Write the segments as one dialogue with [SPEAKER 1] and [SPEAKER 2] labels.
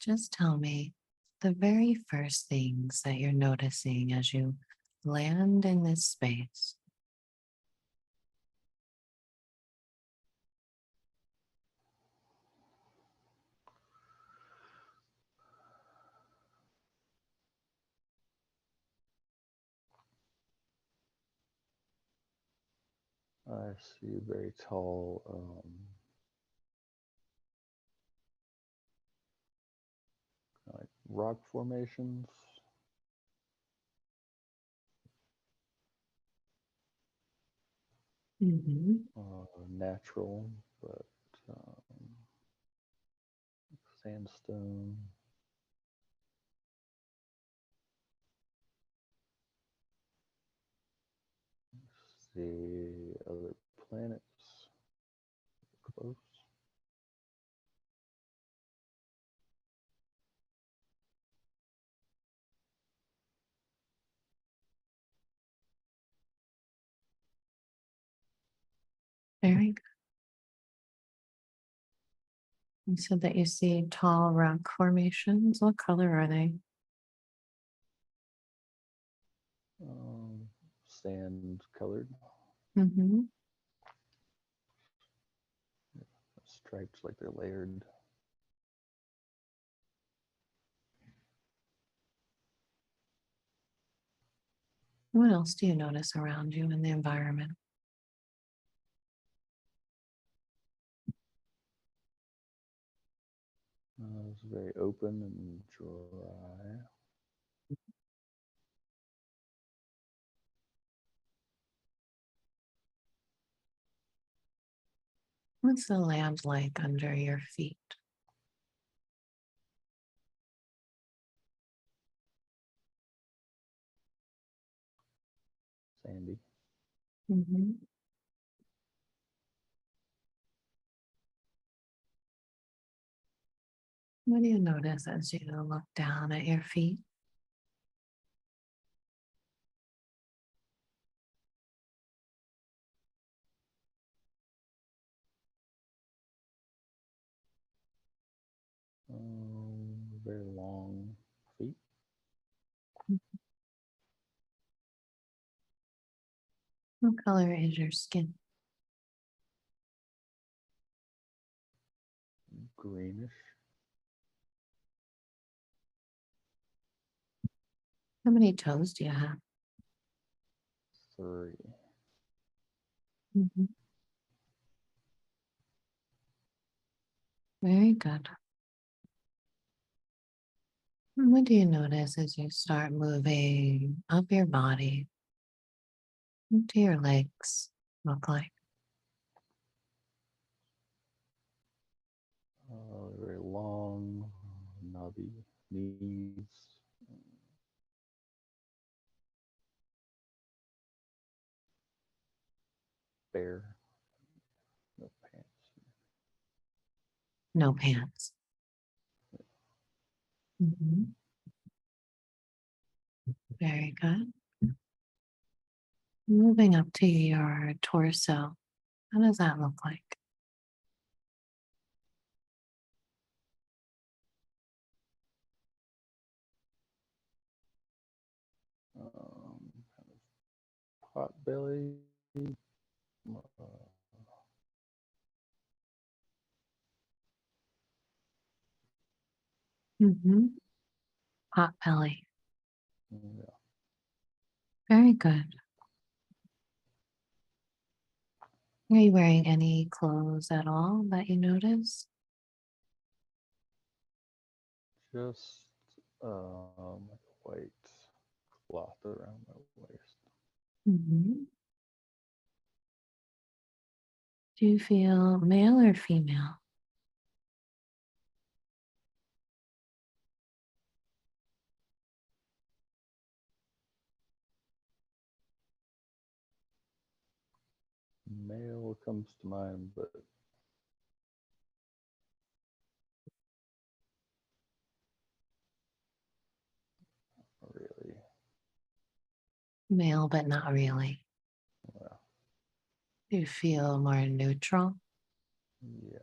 [SPEAKER 1] just tell me the very first things that you're noticing as you land in this space.
[SPEAKER 2] I see very tall like rock formations. Natural, but sandstone. See other planets close.
[SPEAKER 1] Very good. You said that you see tall rock formations. What color are they?
[SPEAKER 2] Sand colored.
[SPEAKER 1] Mm-hmm.
[SPEAKER 2] Stripes like they're layered.
[SPEAKER 1] What else do you notice around you in the environment?
[SPEAKER 2] It's very open and dry.
[SPEAKER 1] What's the land like under your feet?
[SPEAKER 2] Sandy.
[SPEAKER 1] Mm-hmm. What do you notice as you look down at your feet?
[SPEAKER 2] Very long feet.
[SPEAKER 1] What color is your skin?
[SPEAKER 2] Greenish.
[SPEAKER 1] How many toes do you have?
[SPEAKER 2] 3.
[SPEAKER 1] Mm-hmm. Very good. And what do you notice as you start moving up your body? What do your legs look like?
[SPEAKER 2] Very long, knobby knees. Bare. No pants.
[SPEAKER 1] No pants. Mm-hmm. Very good. Moving up to your torso. How does that look like?
[SPEAKER 2] Kind of pot belly.
[SPEAKER 1] Mm-hmm. Pot belly.
[SPEAKER 2] Yeah.
[SPEAKER 1] Very good. Are you wearing any clothes at all that you notice?
[SPEAKER 2] Just like a white cloth around my waist.
[SPEAKER 1] Mm-hmm. Do you feel male or female?
[SPEAKER 2] Male comes to mind, but not really.
[SPEAKER 1] Male, but not really.
[SPEAKER 2] Well,
[SPEAKER 1] Do you feel more neutral?
[SPEAKER 2] yeah.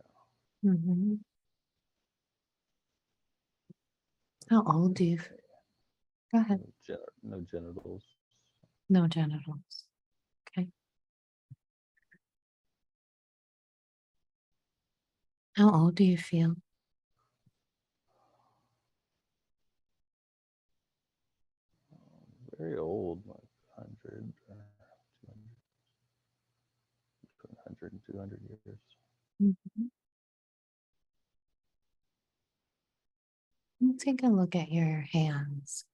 [SPEAKER 1] Mm-hmm. How old do you? Go ahead.
[SPEAKER 2] No genitals.
[SPEAKER 1] No genitals. Okay. How old do you feel?
[SPEAKER 2] Very old, like 100 or 200, between 100 and 200 years.
[SPEAKER 1] Mhm. Take a look at your hands.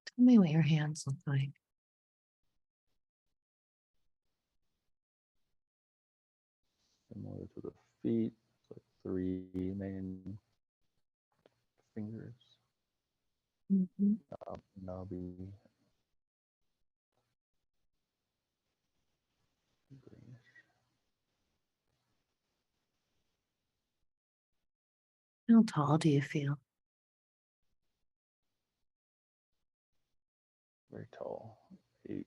[SPEAKER 1] Tell me what your hands look like.
[SPEAKER 2] Similar to the feet, it's like 3 main fingers.
[SPEAKER 1] Mhm.
[SPEAKER 2] Knobby, greenish.
[SPEAKER 1] How tall do you feel?
[SPEAKER 2] Very tall, 8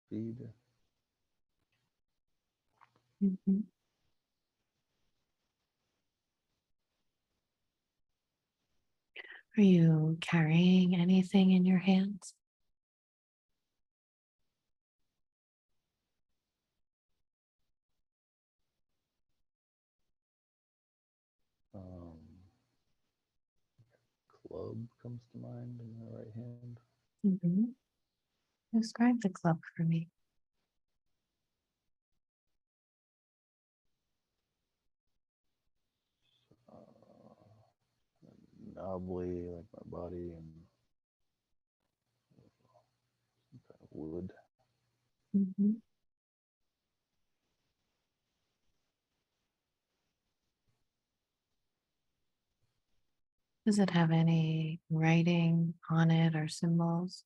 [SPEAKER 2] feet.
[SPEAKER 1] Mhm. Are you carrying anything in your hands?
[SPEAKER 2] Um, Club comes to mind in my right hand.
[SPEAKER 1] Mhm. Describe the club for me.
[SPEAKER 2] Knobbly, like my body, and some kind of wood.
[SPEAKER 1] Mhm. Does it have any writing on it or symbols?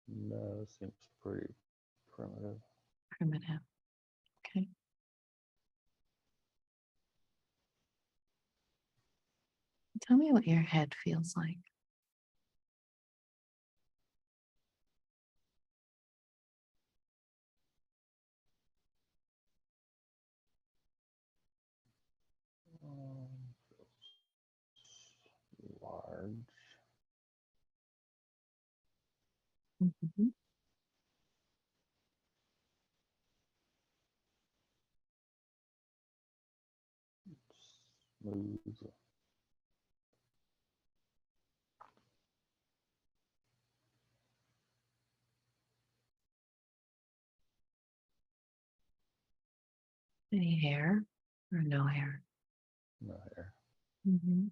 [SPEAKER 2] No, it seems pretty primitive.
[SPEAKER 1] Primitive. Okay. Tell me what your head feels like.
[SPEAKER 2] Large.
[SPEAKER 1] Mhm.
[SPEAKER 2] Smooth.
[SPEAKER 1] Any hair or no hair?
[SPEAKER 2] No hair.
[SPEAKER 1] Mhm.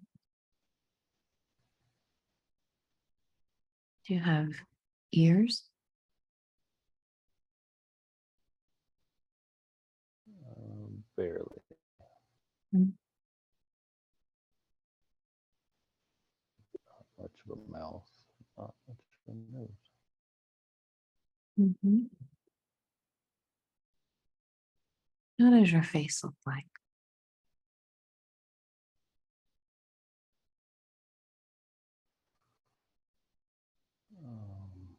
[SPEAKER 1] Do you have ears?
[SPEAKER 2] Barely.
[SPEAKER 1] Mm.
[SPEAKER 2] Not much of a mouth. Not much of a nose.
[SPEAKER 1] Mhm. How does your face look like?
[SPEAKER 2] Um,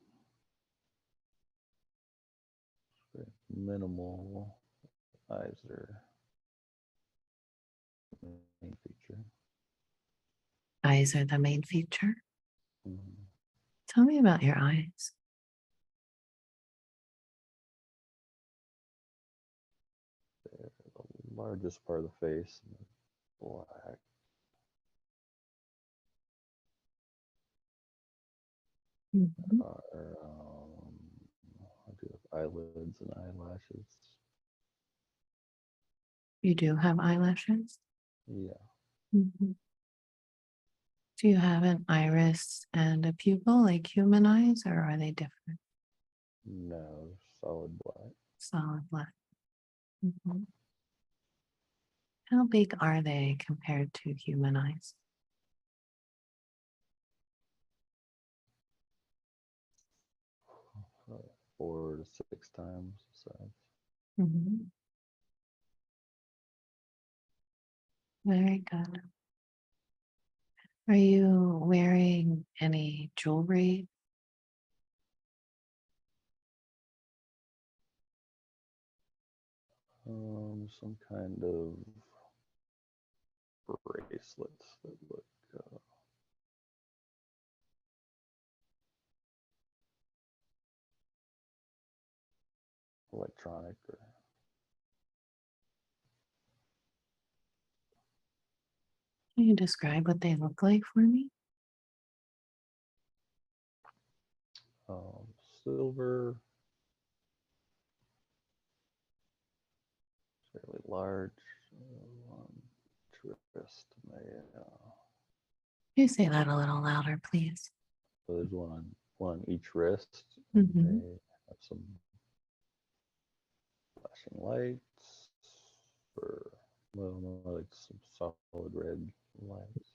[SPEAKER 2] Very minimal. Eyes are the main feature.
[SPEAKER 1] Eyes are the main feature.
[SPEAKER 2] Mm,
[SPEAKER 1] Tell me about your eyes.
[SPEAKER 2] They're the largest part of the face. Black.
[SPEAKER 1] Mhm.
[SPEAKER 2] Are I do have eyelids and eyelashes.
[SPEAKER 1] You do have eyelashes?
[SPEAKER 2] Yeah.
[SPEAKER 1] Mhm. Do you have an iris and a pupil like human eyes, or are they different?
[SPEAKER 2] No, solid black.
[SPEAKER 1] Solid black. Mhm. How big are they compared to human eyes?
[SPEAKER 2] uh, 4 to 6 times the size.
[SPEAKER 1] Mhm. Very good. Are you wearing any jewelry?
[SPEAKER 2] Some kind of bracelets that look electronic or
[SPEAKER 1] Can you describe what they look like for me?
[SPEAKER 2] silver, fairly large. Wrist.
[SPEAKER 1] Can you say that a little louder, please?
[SPEAKER 2] So there's one on each wrist.
[SPEAKER 1] Mm-hmm.
[SPEAKER 2] They have some flashing lights for, well, more like some solid red lights.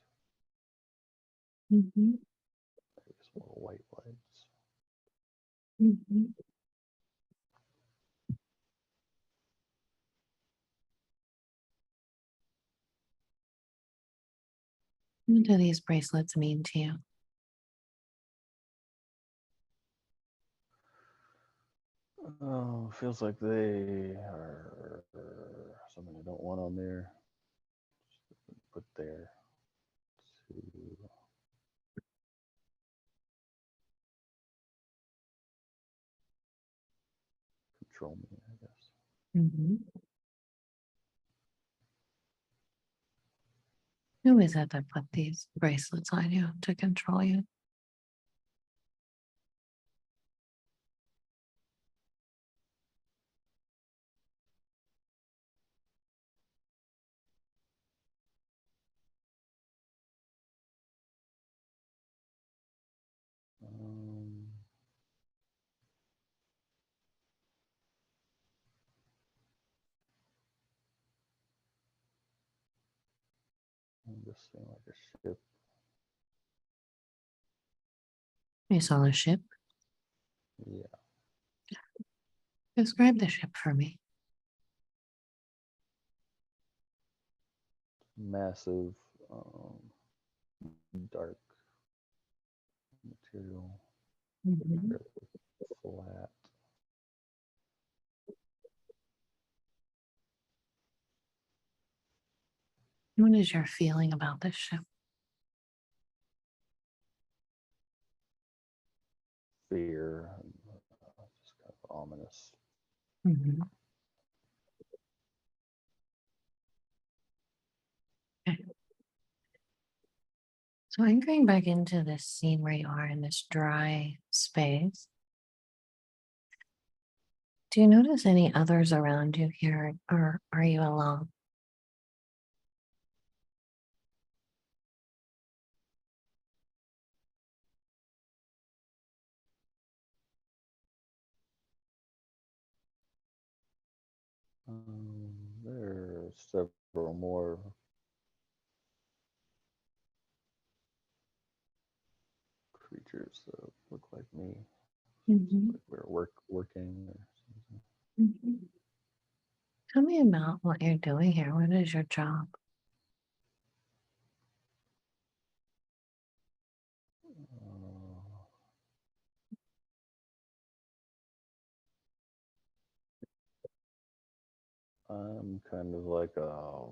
[SPEAKER 1] Mm-hmm.
[SPEAKER 2] Maybe some little white lights.
[SPEAKER 1] Mm-hmm. What do these bracelets mean to you?
[SPEAKER 2] Oh, feels like they are something I don't want on there. Put there to control me, I guess.
[SPEAKER 1] Mm-hmm. Who is it that put these bracelets on you to control you?
[SPEAKER 2] I'm just seeing like a ship.
[SPEAKER 1] You saw a ship.
[SPEAKER 2] Yeah.
[SPEAKER 1] Describe the ship for me.
[SPEAKER 2] Massive, dark material,
[SPEAKER 1] Mm-hmm.
[SPEAKER 2] fairly flat.
[SPEAKER 1] What is your feeling about this ship?
[SPEAKER 2] Fear, and, just kind of ominous.
[SPEAKER 1] Mm-hmm. Okay. So I'm going back into this scene where you are in this dry space. Do you notice any others around you here, or are you alone?
[SPEAKER 2] There are several more creatures that look like me.
[SPEAKER 1] Mm-hmm.
[SPEAKER 2] Like we're working or something.
[SPEAKER 1] Mm-hmm. Tell me about what you're doing here. What is your job?
[SPEAKER 2] I'm kind of like a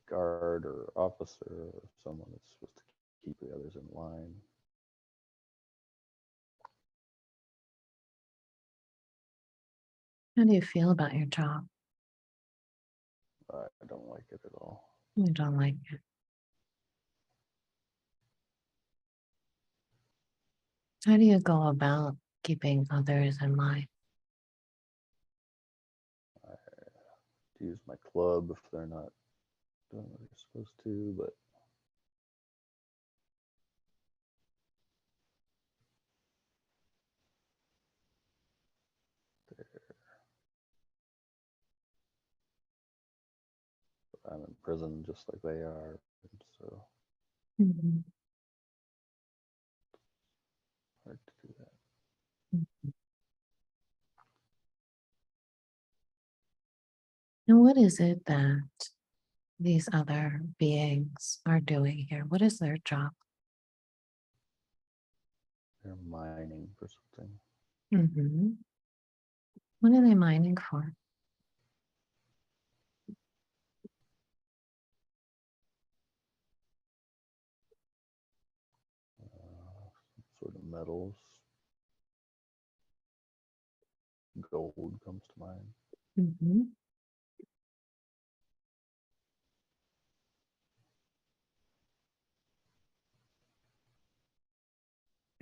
[SPEAKER 2] guard or officer or someone that's supposed to keep the others in line.
[SPEAKER 1] How do you feel about your job?
[SPEAKER 2] I don't like it at all.
[SPEAKER 1] You don't like it. How do you go about keeping others in mind?
[SPEAKER 2] I use my club if they're not doing what they're supposed to, but I'm in prison just like they are, and so
[SPEAKER 1] Mm-hmm.
[SPEAKER 2] hard to do that.
[SPEAKER 1] And what is it that these other beings are doing here? What is their job?
[SPEAKER 2] They're mining for something.
[SPEAKER 1] Mm-hmm. What are they mining for?
[SPEAKER 2] metals. Gold comes to mind.
[SPEAKER 1] Mm-hmm.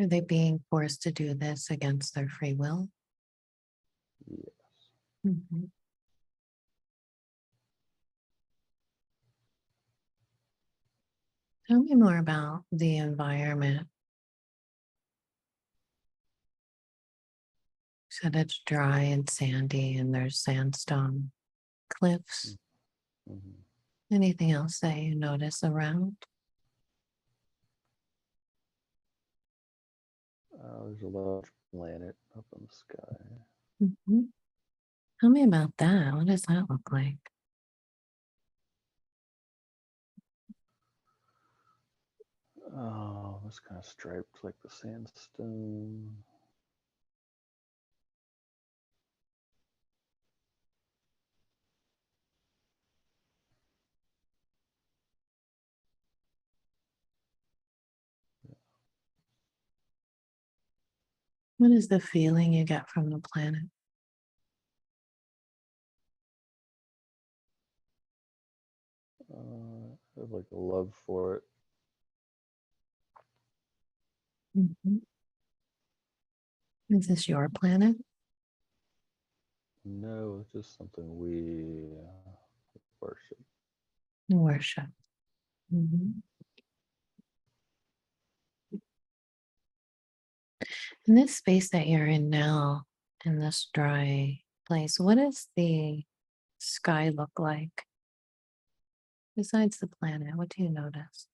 [SPEAKER 1] Are they being forced to do this against their free will?
[SPEAKER 2] Yes.
[SPEAKER 1] Mm-hmm. Tell me more about the environment. You said it's dry and sandy and there's sandstone cliffs.
[SPEAKER 2] Mm-hmm.
[SPEAKER 1] Anything else that you notice around?
[SPEAKER 2] There's a large planet up in the sky.
[SPEAKER 1] Mm-hmm. Tell me about that. What does that look like?
[SPEAKER 2] Oh, it's kind of striped like the sandstone.
[SPEAKER 1] What is the feeling you get from the planet?
[SPEAKER 2] I have like a love for it.
[SPEAKER 1] Mm-hmm. Is this your planet?
[SPEAKER 2] No, it's just something we worship.
[SPEAKER 1] Worship. Mm-hmm. In this space that you're in now, in this dry place, what does the sky look like? Besides the planet, what do you notice?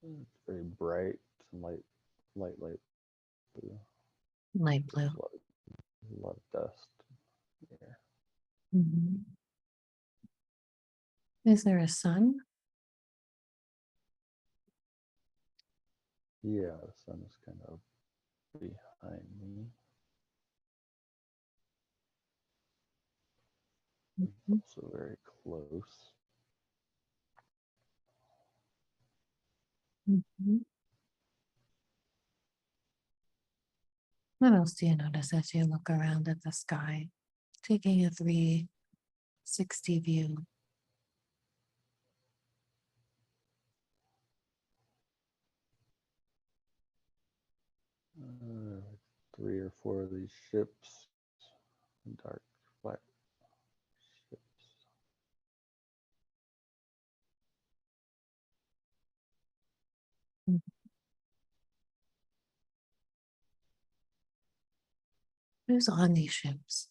[SPEAKER 2] It's very bright and light blue.
[SPEAKER 1] Light blue.
[SPEAKER 2] There's a lot of dust here.
[SPEAKER 1] Mm-hmm. Is there a sun?
[SPEAKER 2] Yeah, the sun is kind of behind me. It's
[SPEAKER 1] Mhm.
[SPEAKER 2] also very close.
[SPEAKER 1] Mhm. What else do you notice as you look around at the sky, taking a 360 view?
[SPEAKER 2] Like 3 or 4 of these ships, dark black ships.
[SPEAKER 1] Mhm. Who's on these ships?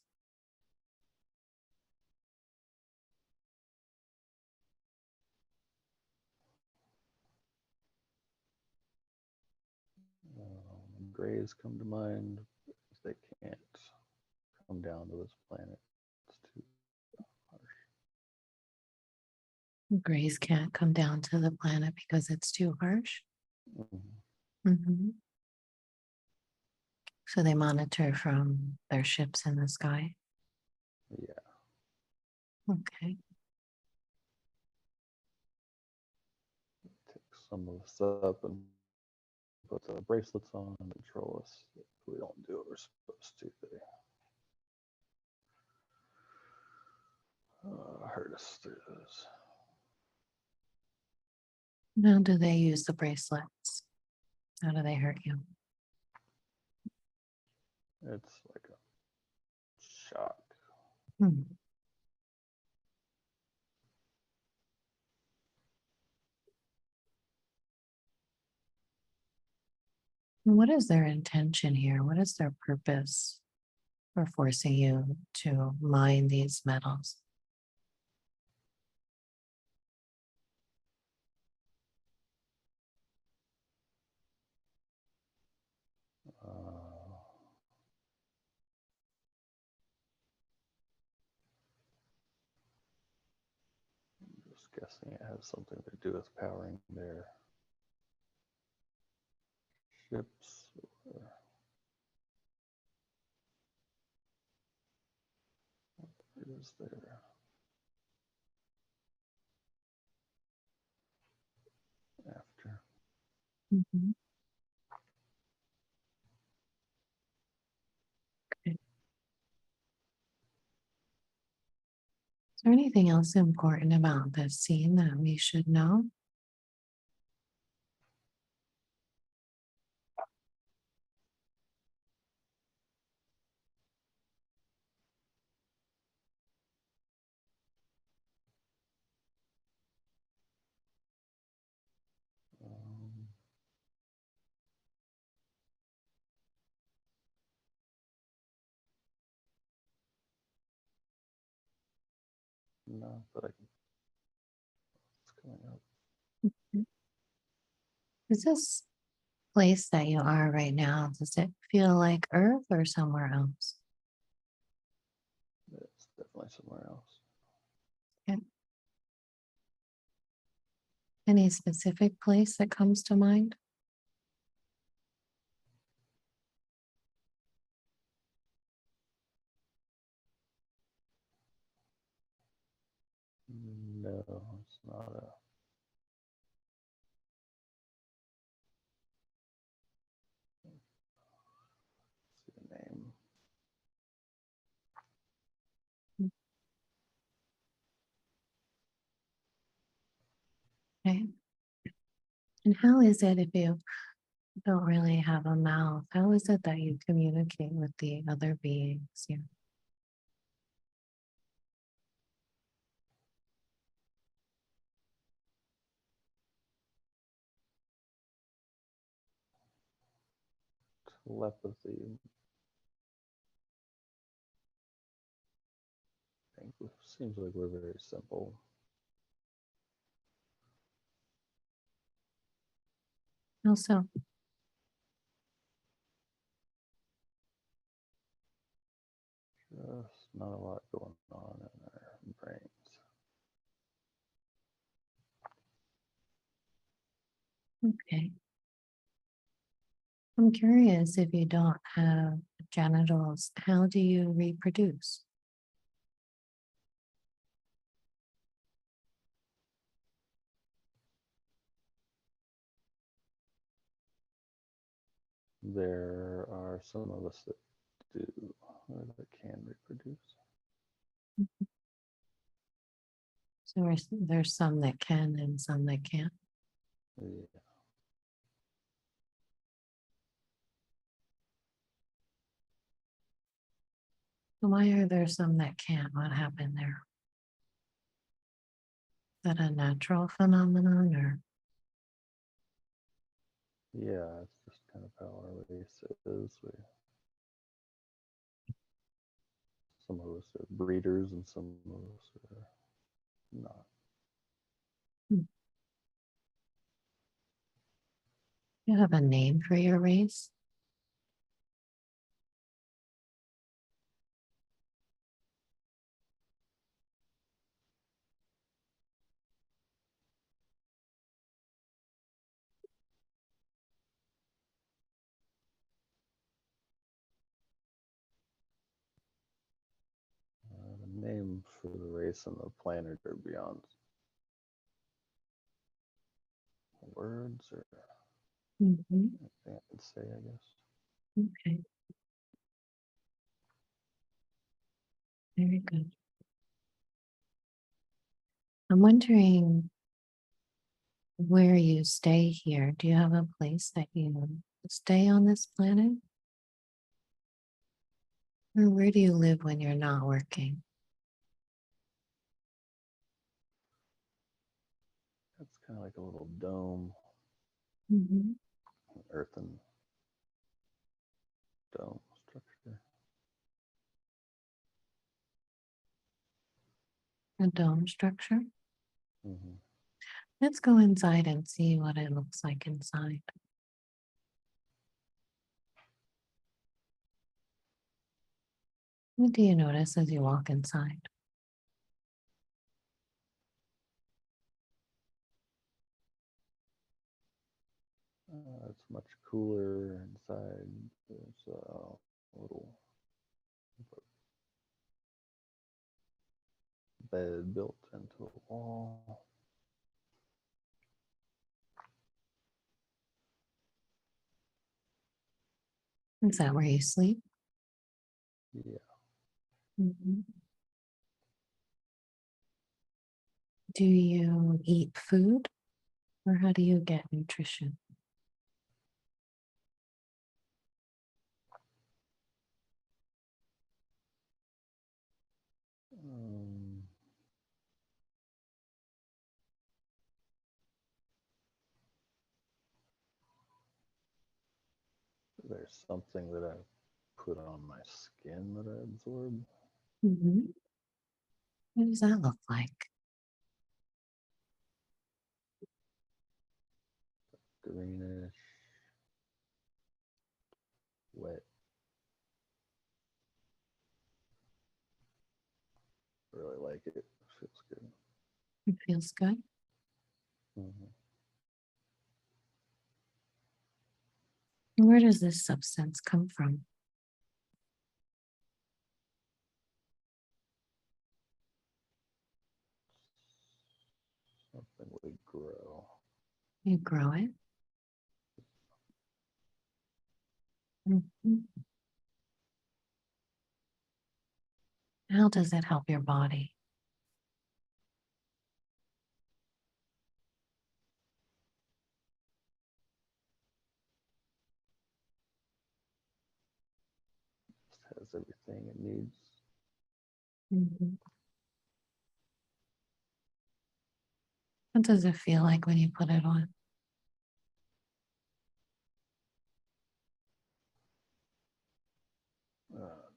[SPEAKER 2] Grays come to mind. They can't come down to this planet. It's too harsh.
[SPEAKER 1] Grays can't come down to the planet because it's too harsh.
[SPEAKER 2] Mm-hmm.
[SPEAKER 1] Mhm. So they monitor from their ships in the sky.
[SPEAKER 2] Yeah.
[SPEAKER 1] Okay.
[SPEAKER 2] Take some of us up and put the bracelets on and control us. If we don't do what we're supposed to, they hurt us through this.
[SPEAKER 1] How do they use the bracelets? How do they hurt you?
[SPEAKER 2] It's like a shock.
[SPEAKER 1] Hmm. What is their intention here? What is their purpose for forcing you to mine these metals?
[SPEAKER 2] Uh, just guessing it has something to do with powering their ships. Or what is there? After.
[SPEAKER 1] Mhm. Okay. Is there anything else important about this scene that we should know?
[SPEAKER 2] Um, not that I can. It's coming up.
[SPEAKER 1] Mhm. Is this place that you are right now, does it feel like Earth or somewhere else?
[SPEAKER 2] It's definitely somewhere else.
[SPEAKER 1] Okay. Any specific place that comes to mind?
[SPEAKER 2] No, it's not a. See the name.
[SPEAKER 1] Okay. And how is it if you don't really have a mouth? How is it that you communicate with the other beings here?
[SPEAKER 2] Telepathy. I think it seems like we're very simple.
[SPEAKER 1] Also,
[SPEAKER 2] Just not a lot going on in our brains.
[SPEAKER 1] okay. I'm curious, if you don't have genitals, how do you reproduce?
[SPEAKER 2] There are some of us that do, or that can reproduce.
[SPEAKER 1] So there's some that can and some that can't.
[SPEAKER 2] Yeah.
[SPEAKER 1] So why are there some that can't? What happened there? Is that a natural phenomenon or?
[SPEAKER 2] Yeah, it's just kind of how our race is. Some of us are breeders and some of us are not.
[SPEAKER 1] Hmm. You have a name for your race?
[SPEAKER 2] The name for the race and the planet are beyond words or
[SPEAKER 1] Mm-hmm.
[SPEAKER 2] anything I can say, I guess.
[SPEAKER 1] Okay, very good. I'm wondering where you stay here. Do you have a place that you stay on this planet? Or where do you live when you're not working?
[SPEAKER 2] It's kind of like a little dome,
[SPEAKER 1] Mm-hmm.
[SPEAKER 2] earthen dome structure.
[SPEAKER 1] A dome structure?
[SPEAKER 2] Mm-hmm.
[SPEAKER 1] Let's go inside and see what it looks like inside. What do you notice as you walk inside?
[SPEAKER 2] It's much cooler inside. There's a little bed built into a wall.
[SPEAKER 1] Is that where you sleep?
[SPEAKER 2] Yeah.
[SPEAKER 1] Mhm. Do you eat food or how do you get nutrition?
[SPEAKER 2] Um, there's something that I put on my skin that I absorb.
[SPEAKER 1] Mhm. What does that look like?
[SPEAKER 2] Greenish, wet. Really like it. Feels good.
[SPEAKER 1] It feels good.
[SPEAKER 2] Mm-hmm.
[SPEAKER 1] Where does this substance come from?
[SPEAKER 2] Something we grow.
[SPEAKER 1] You grow it. Mhm. How does it help your body?
[SPEAKER 2] Just has everything it needs.
[SPEAKER 1] Mhm. What does it feel like when you put it on?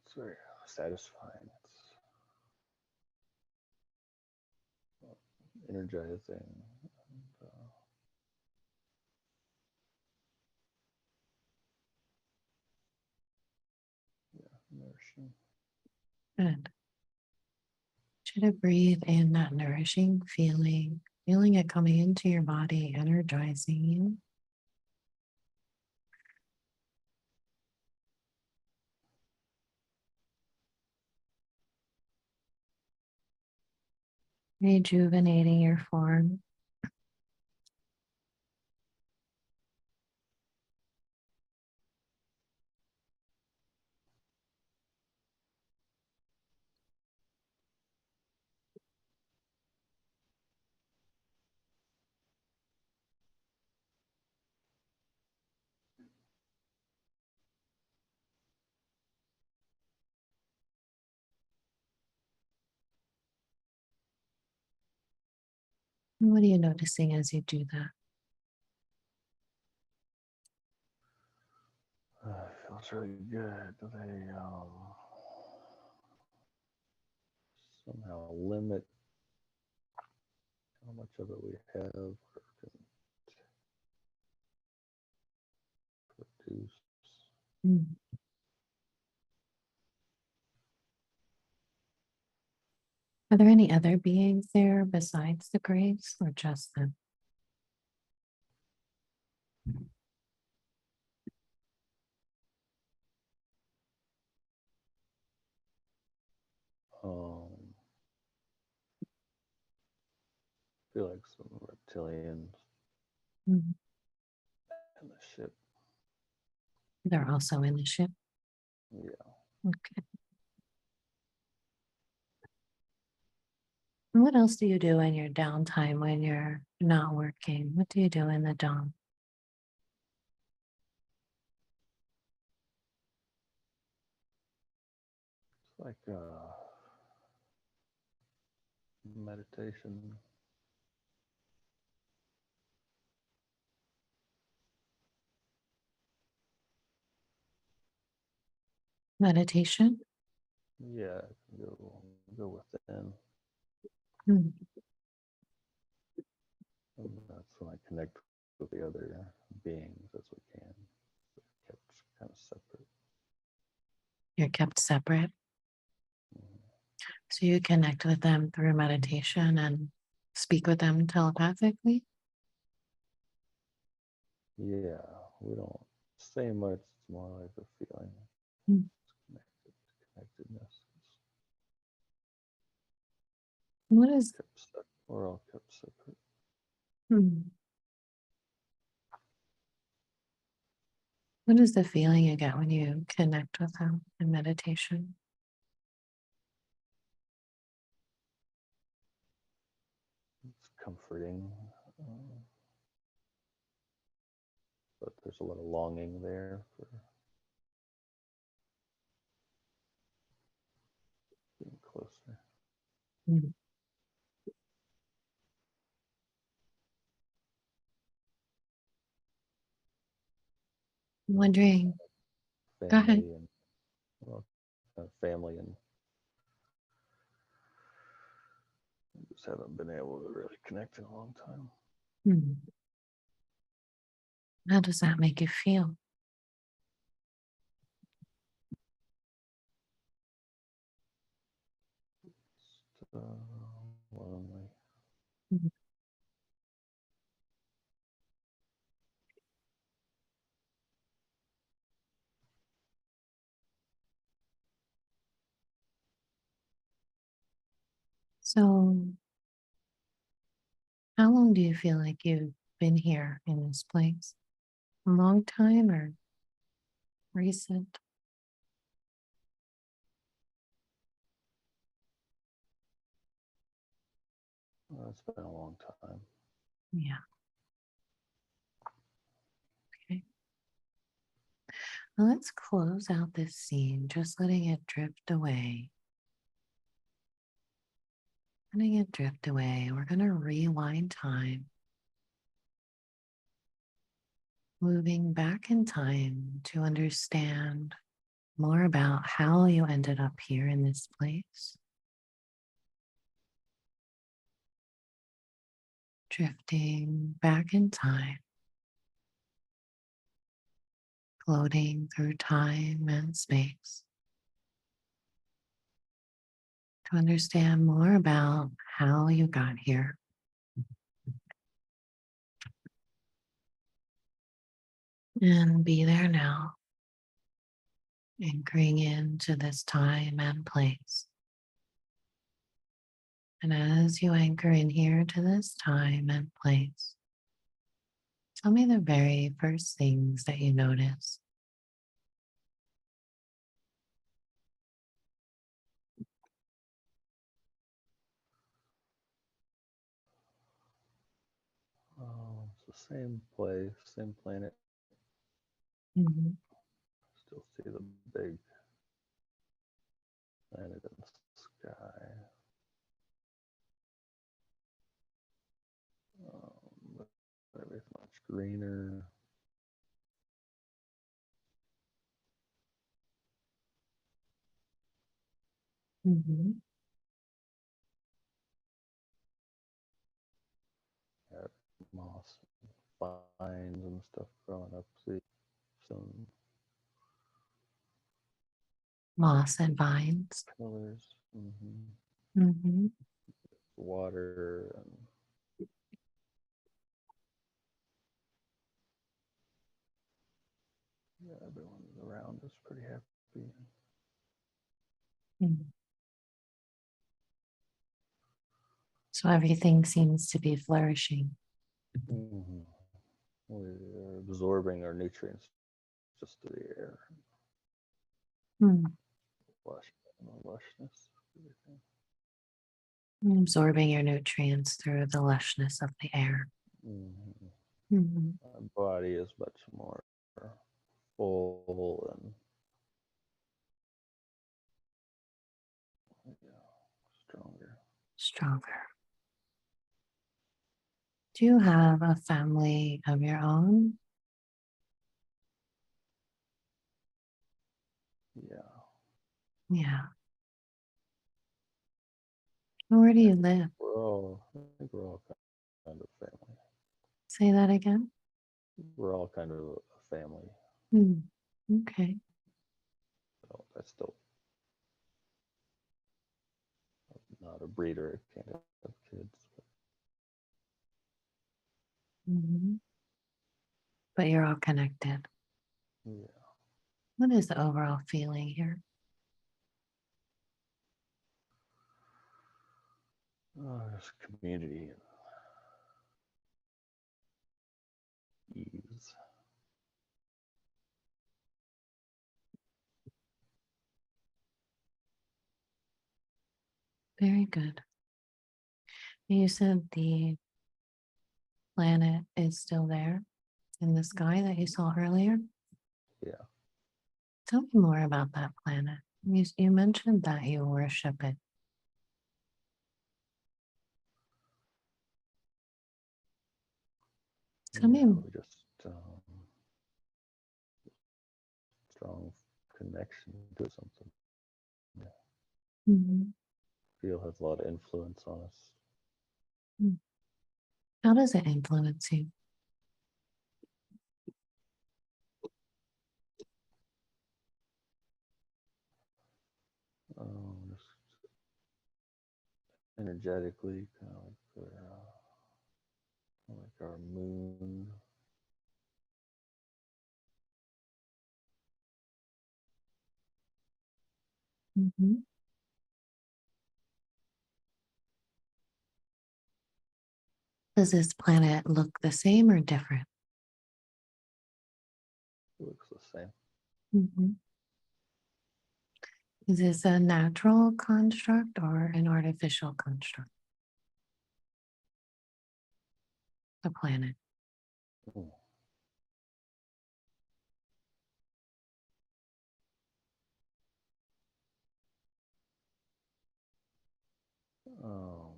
[SPEAKER 2] It's very satisfying. It's energizing. And, nourishing.
[SPEAKER 1] Good. Try to breathe in that nourishing feeling, feeling it coming into your body, energizing you. Rejuvenating your form. And what are you noticing as you do that?
[SPEAKER 2] Feels really good. They somehow limit how much of it we have or can produce.
[SPEAKER 1] Mm. Are there any other beings there besides the graves or just them?
[SPEAKER 2] Um, feel like some reptilians
[SPEAKER 1] Mm.
[SPEAKER 2] in the ship.
[SPEAKER 1] They're also in the ship.
[SPEAKER 2] Yeah.
[SPEAKER 1] Okay. And what else do you do in your downtime when you're not working? What do you do in the dawn?
[SPEAKER 2] It's like meditation.
[SPEAKER 1] Meditation?
[SPEAKER 2] Yeah, go within.
[SPEAKER 1] Mm.
[SPEAKER 2] And that's when I connect with the other beings as we can. They're kept kind of separate.
[SPEAKER 1] You're kept separate.
[SPEAKER 2] Mhm.
[SPEAKER 1] So you connect with them through meditation and speak with them telepathically.
[SPEAKER 2] Yeah, we don't say much. It's more like a feeling.
[SPEAKER 1] Mm.
[SPEAKER 2] Connectedness.
[SPEAKER 1] What is,
[SPEAKER 2] Kept separate. We're all kept separate.
[SPEAKER 1] hmm, What is the feeling you get when you connect with them in meditation?
[SPEAKER 2] It's comforting, but there's a lot of longing there for being closer.
[SPEAKER 1] Mm. I'm wondering, go ahead.
[SPEAKER 2] Family and well, family and just haven't been able to really connect in a long time.
[SPEAKER 1] Hmm. How does that make you feel?
[SPEAKER 2] Just, lonely.
[SPEAKER 1] Mhm. So, how long do you feel like you've been here in this place? A long time or recent?
[SPEAKER 2] It's been a long time.
[SPEAKER 1] Yeah. Okay. Well, let's close out this scene, just letting it drift away. Letting it drift away. We're going to rewind time, moving back in time to understand more about how you ended up here in this place. Drifting back in time, floating through time and space to understand more about how you got here. And be there now, anchoring into this time and place. And as you anchor in here to this time and place, tell me the very first things that you notice.
[SPEAKER 2] It's the same place, same planet.
[SPEAKER 1] Mhm.
[SPEAKER 2] Still see the big planet in the sky. But everything's much greener.
[SPEAKER 1] Mhm.
[SPEAKER 2] Got moss, and vines, and stuff growing up. See some
[SPEAKER 1] Moss and vines.
[SPEAKER 2] pillars,
[SPEAKER 1] Mhm.
[SPEAKER 2] water, and yeah, everyone around is pretty happy.
[SPEAKER 1] Mhm. So everything seems to be flourishing.
[SPEAKER 2] Mm-hmm. We're absorbing our nutrients just through the air.
[SPEAKER 1] Hmm.
[SPEAKER 2] Lush, lushness, everything.
[SPEAKER 1] Absorbing your nutrients through the lushness of the air.
[SPEAKER 2] Mm-hmm.
[SPEAKER 1] Mhm.
[SPEAKER 2] Our body is much more full and stronger.
[SPEAKER 1] Stronger. Do you have a family of your own?
[SPEAKER 2] Yeah,
[SPEAKER 1] Yeah. Where do
[SPEAKER 2] I
[SPEAKER 1] you
[SPEAKER 2] think
[SPEAKER 1] live?
[SPEAKER 2] I think we're all kind of family.
[SPEAKER 1] Say that again.
[SPEAKER 2] We're all kind of a family.
[SPEAKER 1] Hmm. Okay.
[SPEAKER 2] I still not a breeder. I can't have kids.
[SPEAKER 1] Mhm. But you're all connected.
[SPEAKER 2] But yeah,
[SPEAKER 1] What is the overall feeling here?
[SPEAKER 2] there's community and, ease.
[SPEAKER 1] Very good. You said the planet is still there in the sky that you saw earlier.
[SPEAKER 2] Yeah.
[SPEAKER 1] Tell me more about that planet. You mentioned that you worship it. Tell me.
[SPEAKER 2] Yeah, we just strong connection to something. Yeah.
[SPEAKER 1] Mhm.
[SPEAKER 2] Feel has a lot of influence on us.
[SPEAKER 1] How does it influence you?
[SPEAKER 2] Just energetically, kind of like our moon.
[SPEAKER 1] Mhm. Does this planet look the same or different?
[SPEAKER 2] It looks the same.
[SPEAKER 1] Mhm. Is this a natural construct or an artificial construct? The planet.
[SPEAKER 2] Mm. Oh,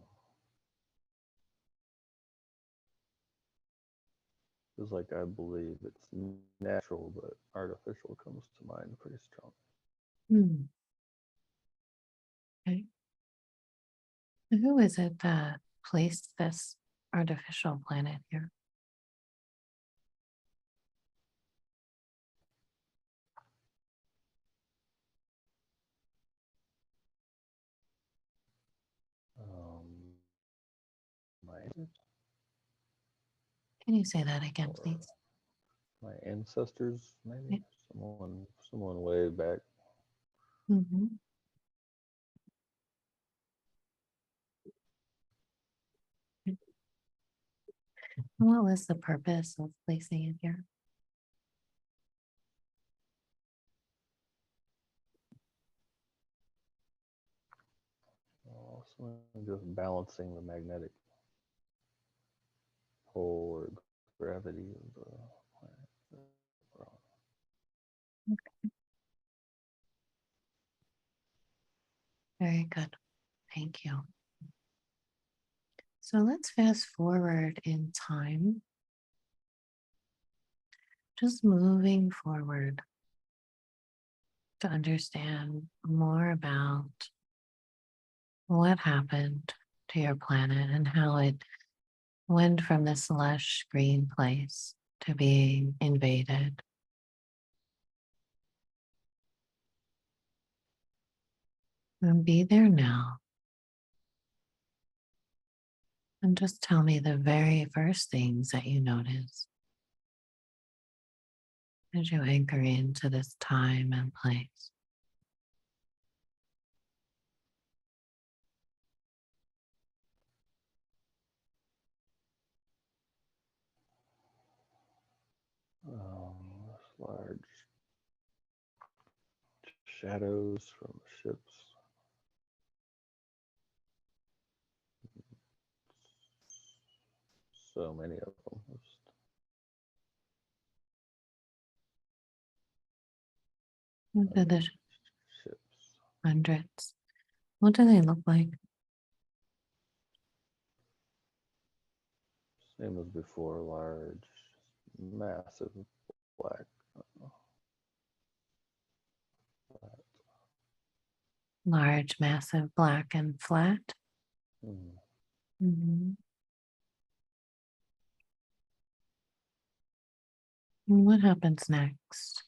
[SPEAKER 2] it's like I believe it's natural, but artificial comes to mind pretty strong.
[SPEAKER 1] Hmm. Okay. Who is it that placed this artificial planet here?
[SPEAKER 2] Um, my
[SPEAKER 1] Can you say that again,
[SPEAKER 2] or
[SPEAKER 1] please?
[SPEAKER 2] my ancestors, maybe someone way back.
[SPEAKER 1] Mm-hmm. What was the purpose of placing it here?
[SPEAKER 2] Also, just balancing the magnetic pole or gravity of the planet.
[SPEAKER 1] Very good. Thank you. So let's fast forward in time, just moving forward to understand more about what happened to your planet and how it went from this lush green place to being invaded. And be there now. And just tell me the very first things that you notice as you anchor into this time and place.
[SPEAKER 2] Large shadows from ships. So many of them. Just
[SPEAKER 1] What are the
[SPEAKER 2] ships.
[SPEAKER 1] hundreds? What do they look like?
[SPEAKER 2] Same as before, large, massive black. Flat.
[SPEAKER 1] Large, massive, black, and flat.
[SPEAKER 2] Mm.
[SPEAKER 1] Mhm. And what happens next?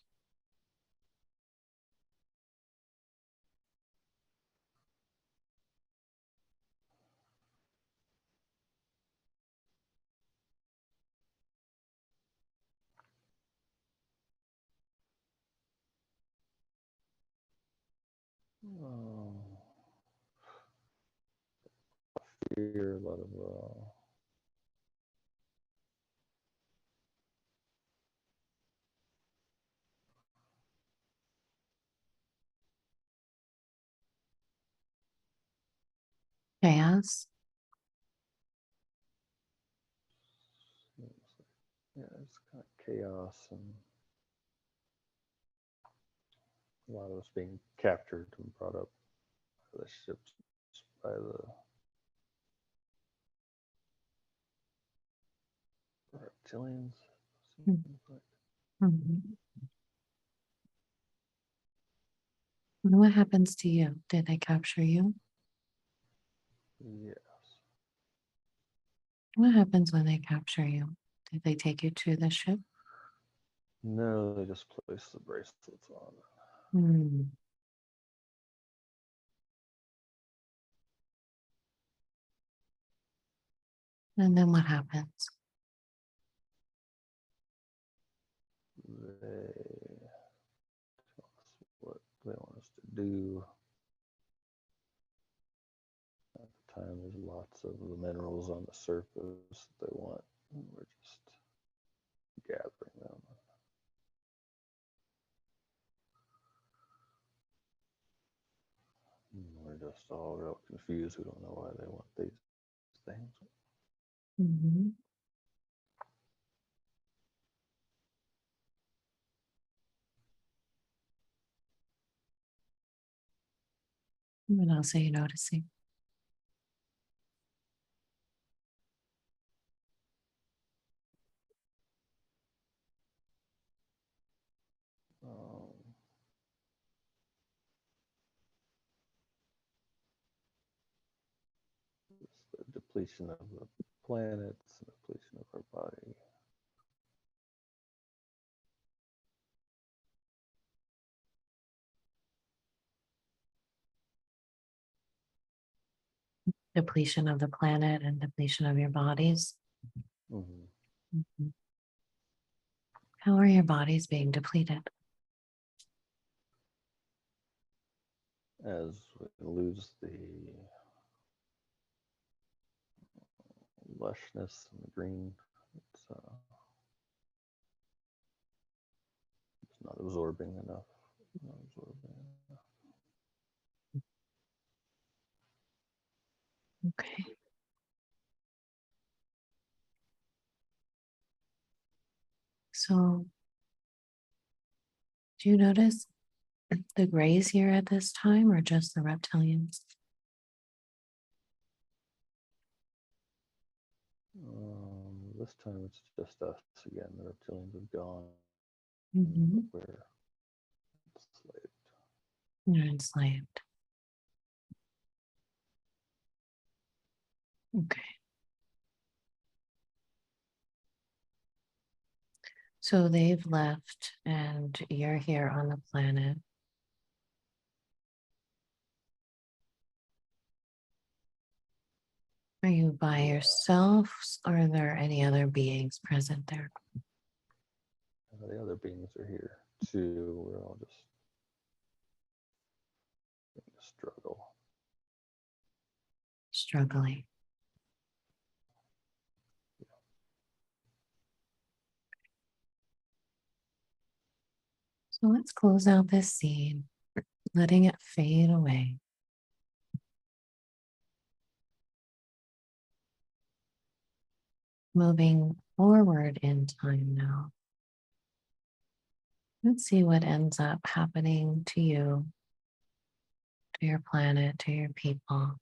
[SPEAKER 2] Oh, fear, a lot of
[SPEAKER 1] Chaos.
[SPEAKER 2] Yeah, it's kind of chaos and a lot of us being captured and brought up by the ships, by the reptilians.
[SPEAKER 1] Mm.
[SPEAKER 2] Seems like.
[SPEAKER 1] Mhm. And what happens to you? Did they capture you?
[SPEAKER 2] Yes.
[SPEAKER 1] What happens when they capture you? Did they take you to the ship?
[SPEAKER 2] No, they just place the bracelets on.
[SPEAKER 1] Hmm. And then what happens?
[SPEAKER 2] They tell us what they want us to do. At the time, there's lots of the minerals on the surface that they want, and we're just gathering them. And we're just all real confused. We don't know why they want these things.
[SPEAKER 1] Mm-hmm. What else are you noticing?
[SPEAKER 2] Um, it's the depletion of the planets, the depletion of our body.
[SPEAKER 1] Depletion of the planet and depletion of your bodies.
[SPEAKER 2] Mm-hmm.
[SPEAKER 1] Mhm. How are your bodies being depleted?
[SPEAKER 2] As we lose the lushness and the green, it's not absorbing enough. Not absorbing enough.
[SPEAKER 1] Okay. So, do you notice the grays here at this time or just the reptilians?
[SPEAKER 2] This time it's just us again. The reptilians have gone,
[SPEAKER 1] Mm-hmm.
[SPEAKER 2] but we're enslaved.
[SPEAKER 1] You're enslaved. Okay. So they've left and you're here on the planet. Are you by yourself or are there any other beings present there?
[SPEAKER 2] The other beings are here too. We're all just in a struggle.
[SPEAKER 1] Struggling. So let's close out this scene, letting it fade away. Moving forward in time now. Let's see what ends up happening to you, to your planet, to your people.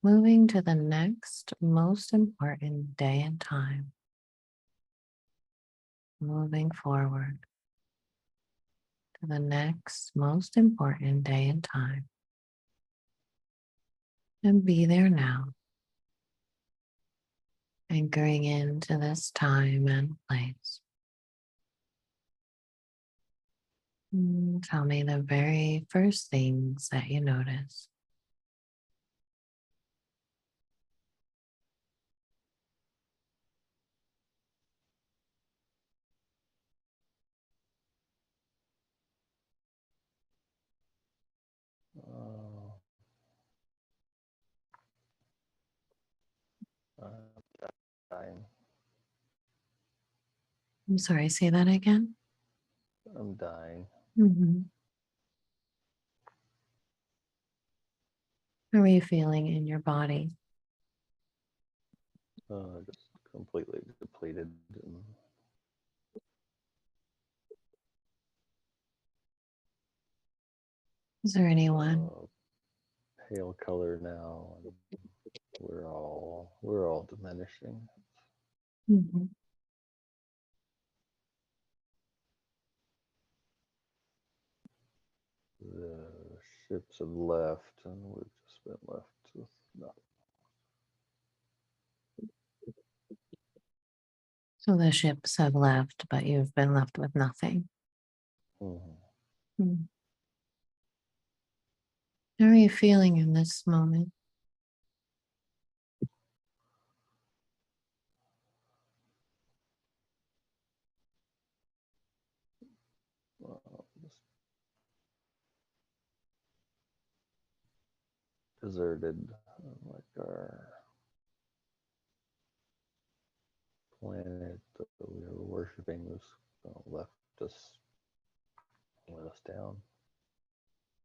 [SPEAKER 1] Moving to the next most important day and time. Moving forward to the next most important day and time. And be there now. Anchoring into this time and place. Tell me the very first things that you notice.
[SPEAKER 2] Uh, I'm dying.
[SPEAKER 1] I'm sorry, say that again.
[SPEAKER 2] I'm dying.
[SPEAKER 1] Mm-hmm. How are you feeling in your body?
[SPEAKER 2] Just completely depleted and
[SPEAKER 1] Is there anyone?
[SPEAKER 2] pale color now, and we're all diminishing.
[SPEAKER 1] Mhm.
[SPEAKER 2] The ships have left, and we've just been left with nothing.
[SPEAKER 1] So the ships have left, but you've been left with nothing.
[SPEAKER 2] Mm-hmm.
[SPEAKER 1] Hmm. How are you feeling in this moment?
[SPEAKER 2] Just deserted, like our planet that we were worshiping was left us, let us down.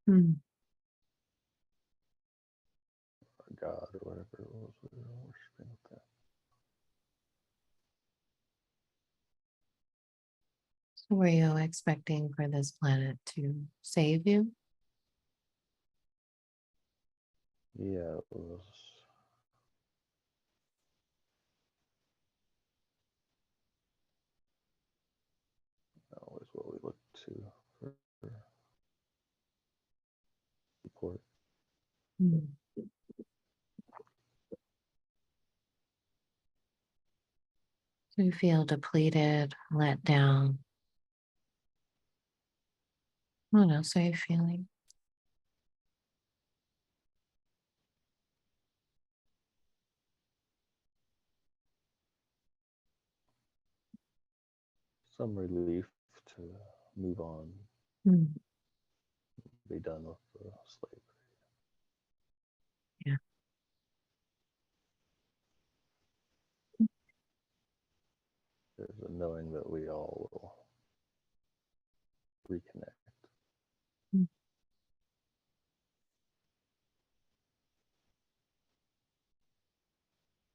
[SPEAKER 1] Hmm.
[SPEAKER 2] Our God or whatever it was we were worshiping with that.
[SPEAKER 1] So were you expecting for this planet to save you?
[SPEAKER 2] Yeah, it was. Always what we looked to for support.
[SPEAKER 1] Hmm. So you feel depleted, let down. What else are you feeling?
[SPEAKER 2] Some relief to move on,
[SPEAKER 1] Hmm.
[SPEAKER 2] be done with the slavery.
[SPEAKER 1] Yeah.
[SPEAKER 2] There's a knowing that we all will reconnect.
[SPEAKER 1] Hmm.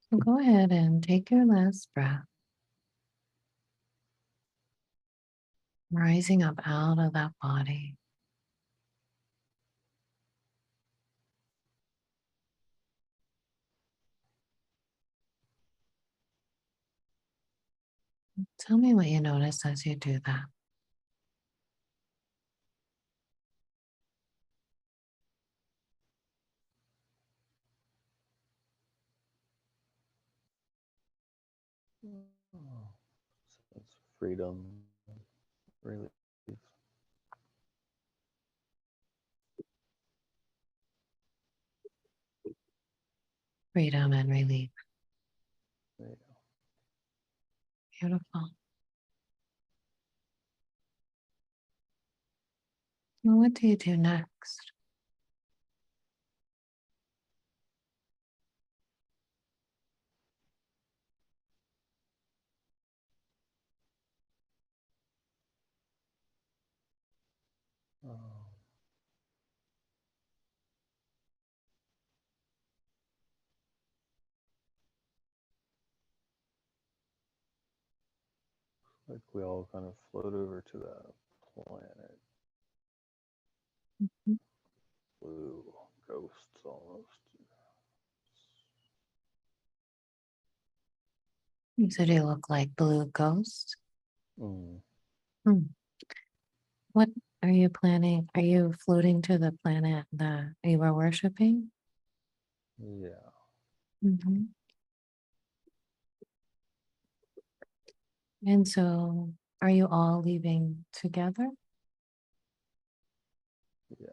[SPEAKER 1] So go ahead and take your last breath, rising up out of that body. Tell me what you notice as you do that.
[SPEAKER 2] Oh, sense of freedom, relief.
[SPEAKER 1] Freedom and relief.
[SPEAKER 2] Yeah.
[SPEAKER 1] Beautiful. Well, what do you do next?
[SPEAKER 2] Oh, like we all kind of float over to that planet.
[SPEAKER 1] Mhm.
[SPEAKER 2] Blue ghosts almost.
[SPEAKER 1] You said you look like blue ghosts.
[SPEAKER 2] Mm,
[SPEAKER 1] Hmm. What are you planning? Are you floating to the planet that you were worshiping?
[SPEAKER 2] yeah,
[SPEAKER 1] Mhm. And so, are you all leaving together?
[SPEAKER 2] yeah.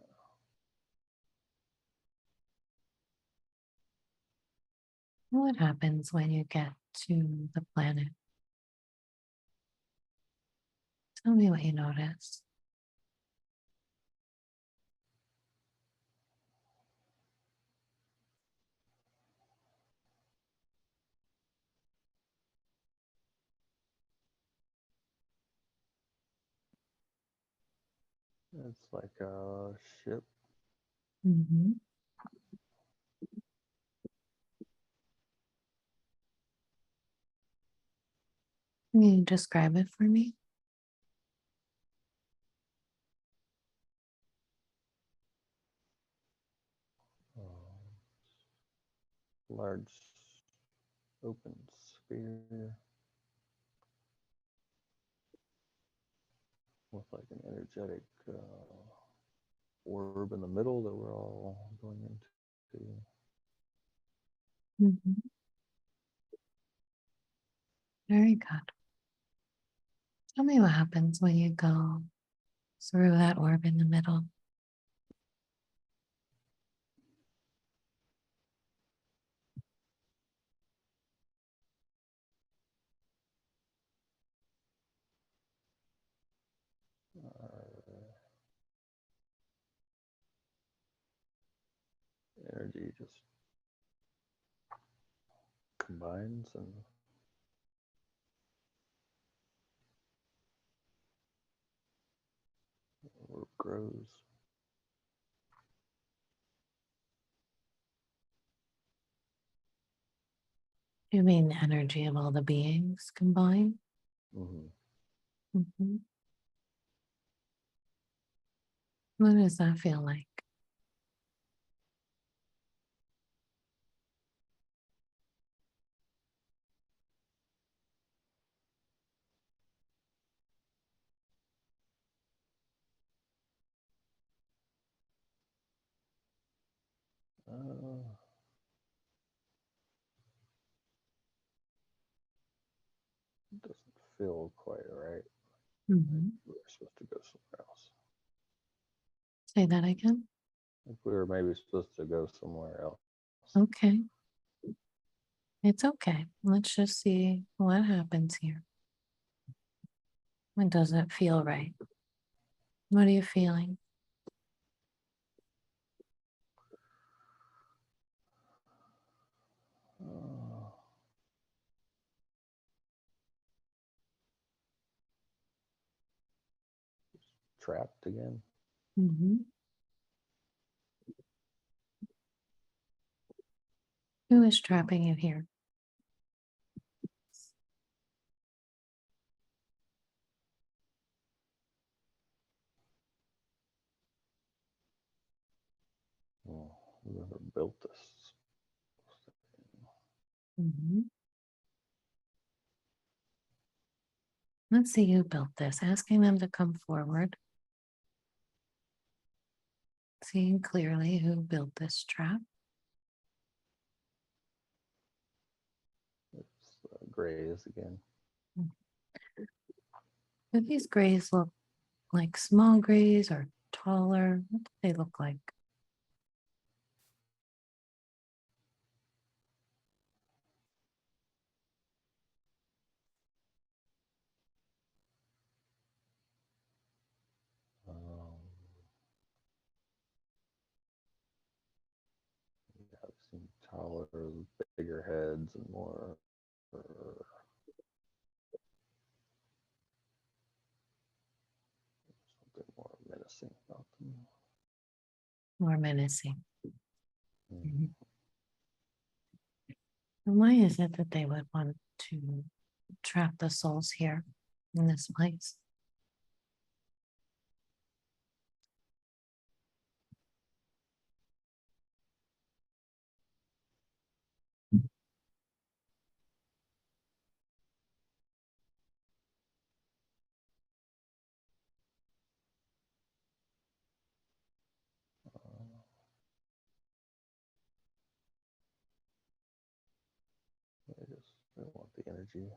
[SPEAKER 1] What happens when you get to the planet? Tell me what you notice.
[SPEAKER 2] It's like a ship
[SPEAKER 1] Mhm. Can you describe it for me?
[SPEAKER 2] Large open sphere with like an energetic orb in the middle that we're all going into.
[SPEAKER 1] Mhm. Very good. Tell me what happens when you go through that orb in the middle.
[SPEAKER 2] Energy just combines and orb grows.
[SPEAKER 1] You mean the energy of all the beings combined?
[SPEAKER 2] Mm-hmm.
[SPEAKER 1] Mhm. What does that feel like?
[SPEAKER 2] It doesn't feel quite right.
[SPEAKER 1] Mhm.
[SPEAKER 2] We were supposed to go somewhere else.
[SPEAKER 1] Say that again.
[SPEAKER 2] If we were maybe supposed to go somewhere else.
[SPEAKER 1] Okay. It's okay. Let's just see what happens here. When does it feel right? What are you feeling?
[SPEAKER 2] Uh, Trapped again.
[SPEAKER 1] Mhm. Who is trapping you here?
[SPEAKER 2] Whoever built this.
[SPEAKER 1] Mhm. Let's see who built this. Asking them to come forward. Seeing clearly who built this trap.
[SPEAKER 2] It's grays again.
[SPEAKER 1] Do these grays look like small grays or taller? What do they look like?
[SPEAKER 2] Um, yeah, I've seen taller, bigger heads and more. Something more menacing about them.
[SPEAKER 1] More menacing.
[SPEAKER 2] Mm.
[SPEAKER 1] Mhm. And why is it that they would want to trap the souls here in this place?
[SPEAKER 2] They want the energy.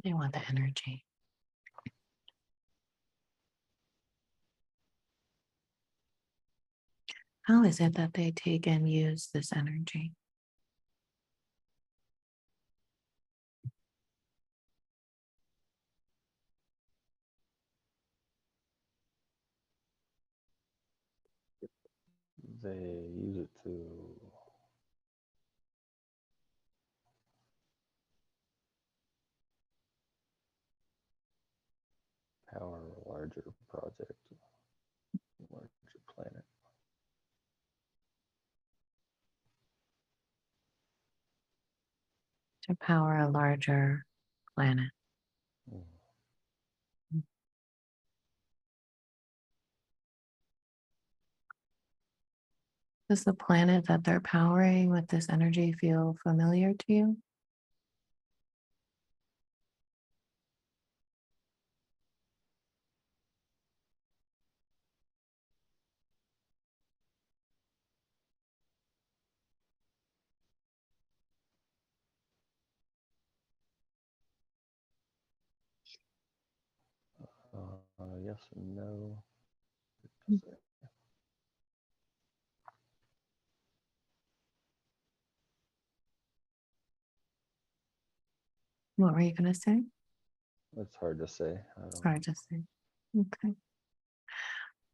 [SPEAKER 1] They want the energy. How is it that they take and use this energy?
[SPEAKER 2] They use it to power a larger project, a larger planet.
[SPEAKER 1] To power a larger planet.
[SPEAKER 2] Mm.
[SPEAKER 1] Does the planet that they're powering with this energy feel familiar to you?
[SPEAKER 2] Yes and no.
[SPEAKER 1] Mm. What were you going to say?
[SPEAKER 2] It's hard to say. I
[SPEAKER 1] It's
[SPEAKER 2] don't
[SPEAKER 1] hard to say. Okay.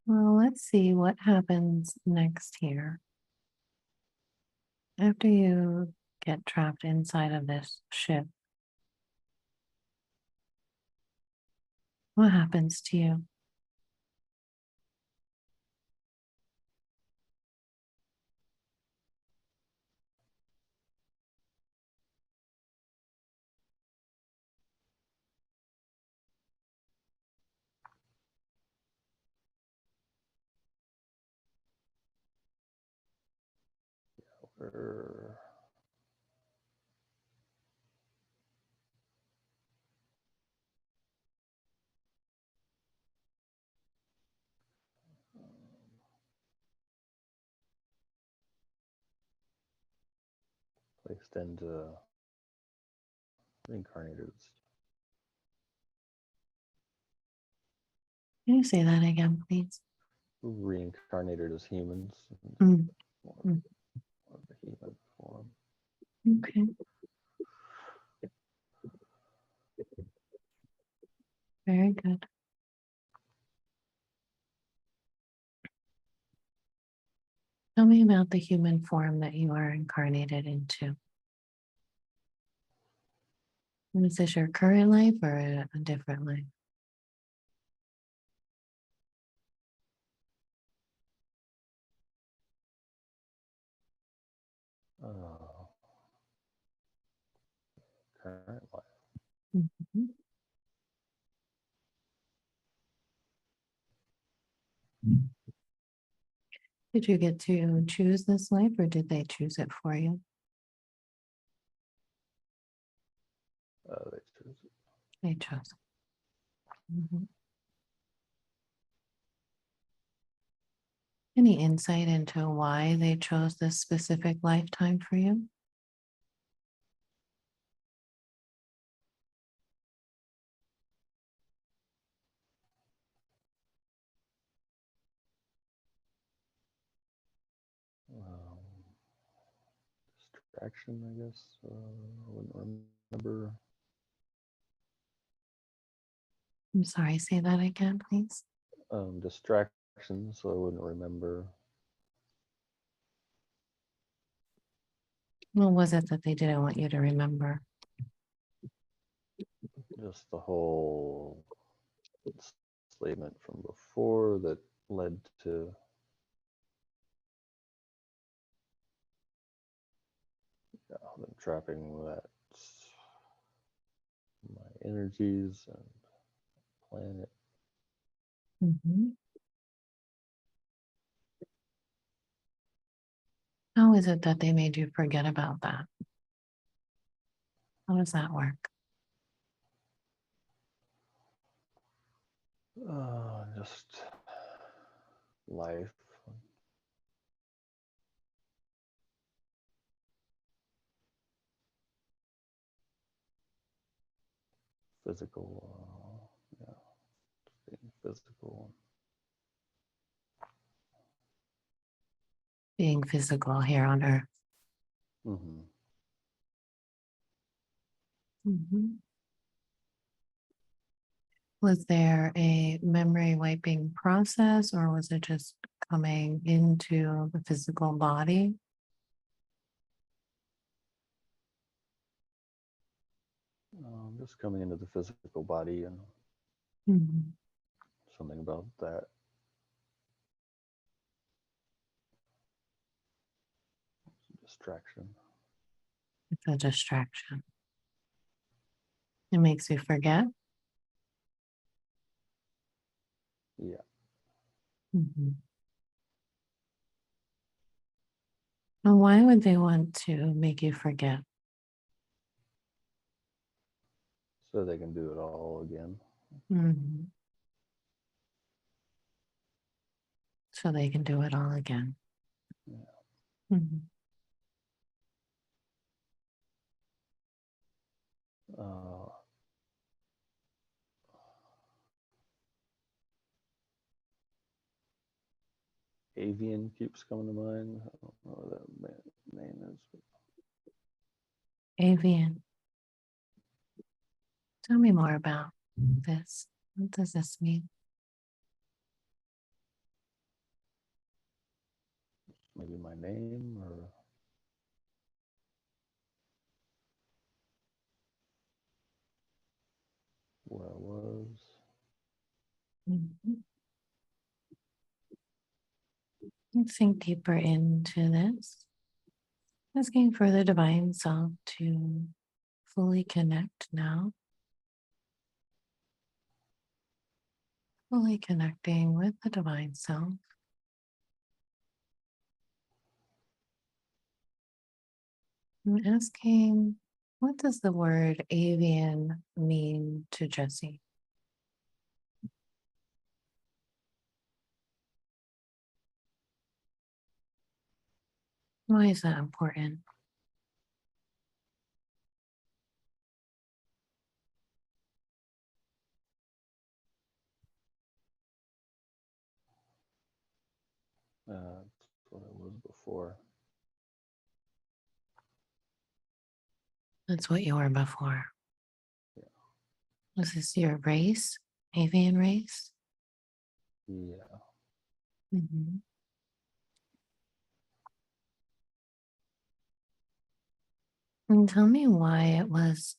[SPEAKER 1] Well, let's see what happens next here. After you get trapped inside of this ship, what happens to you?
[SPEAKER 2] We're placed into reincarnated.
[SPEAKER 1] Can you say that again, please?
[SPEAKER 2] Reincarnated as humans.
[SPEAKER 1] Mm,
[SPEAKER 2] More,
[SPEAKER 1] mm,
[SPEAKER 2] more of a human form.
[SPEAKER 1] okay. Very good. Tell me about the human form that you are incarnated into. Is this your current life or a different life?
[SPEAKER 2] Uh, Current life.
[SPEAKER 1] Mhm. Did you get to choose this life or did they choose it for you?
[SPEAKER 2] They choose it.
[SPEAKER 1] They chose it. Mhm. Any insight into why they chose this specific lifetime for you?
[SPEAKER 2] Um, Distraction, I guess. I wouldn't remember.
[SPEAKER 1] I'm sorry, say that again, please.
[SPEAKER 2] Distraction, so I wouldn't remember.
[SPEAKER 1] What was it that they didn't want you to remember?
[SPEAKER 2] Just the whole enslavement from before that led to them trapping that my energies and planet.
[SPEAKER 1] Mhm. How is it that they made you forget about that? How does that work?
[SPEAKER 2] Just life, physical, yeah, being physical.
[SPEAKER 1] Being physical here on Earth.
[SPEAKER 2] Mm-hmm.
[SPEAKER 1] Mhm. Was there a memory wiping process or was it just coming into the physical body?
[SPEAKER 2] Just coming into the physical body and
[SPEAKER 1] Mhm.
[SPEAKER 2] something about that distraction.
[SPEAKER 1] It's a distraction. It makes you forget.
[SPEAKER 2] Yeah.
[SPEAKER 1] Mhm. And why would they want to make you forget?
[SPEAKER 2] So they can do it all again.
[SPEAKER 1] Mhm. So they can do it all again.
[SPEAKER 2] Yeah.
[SPEAKER 1] Mhm.
[SPEAKER 2] Uh, Avian keeps coming to mind. I don't know what that name is. But
[SPEAKER 1] Avian. Tell me more about this. What does this mean?
[SPEAKER 2] maybe my name or where I was.
[SPEAKER 1] Mhm. Let's sink deeper into this. Asking for the divine self to fully connect now. Fully connecting with the divine self. I'm asking, what does the word avian mean to Jesse? Why is that important?
[SPEAKER 2] That's what I was before.
[SPEAKER 1] That's what you were before.
[SPEAKER 2] Yeah.
[SPEAKER 1] Was this your race? Avian race?
[SPEAKER 2] Yeah.
[SPEAKER 1] Mhm. And tell me why it was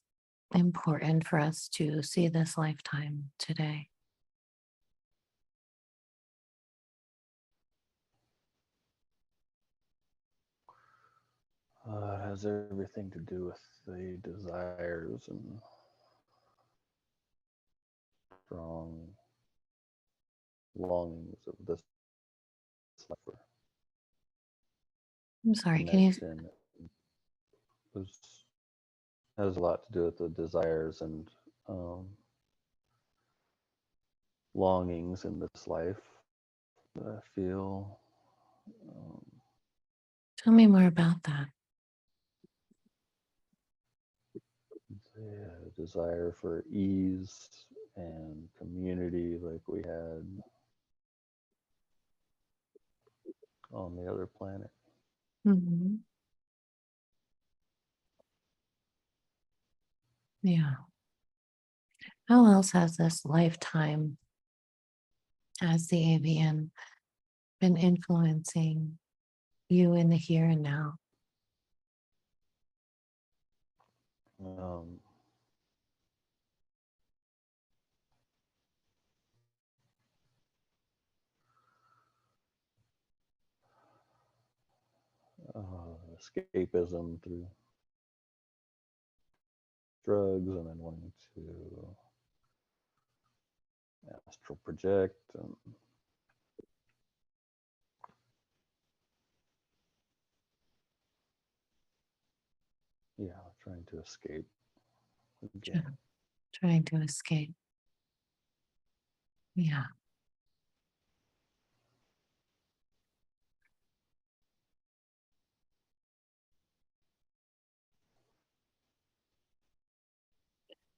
[SPEAKER 1] important for us to see this lifetime today.
[SPEAKER 2] It has everything to do with the desires and strong longings of this life for
[SPEAKER 1] I'm sorry, can you?
[SPEAKER 2] connection. It has a lot to do with the desires and um, longings in this life that I feel. Um,
[SPEAKER 1] Tell me more about that.
[SPEAKER 2] the desire for ease and community, like we had on the other planet.
[SPEAKER 1] Mhm. Yeah. How else has this lifetime as the avian been influencing you in the here and now?
[SPEAKER 2] Um, Escapism through drugs and then wanting to astral project and yeah, trying to escape again.
[SPEAKER 1] Trying to escape. Yeah.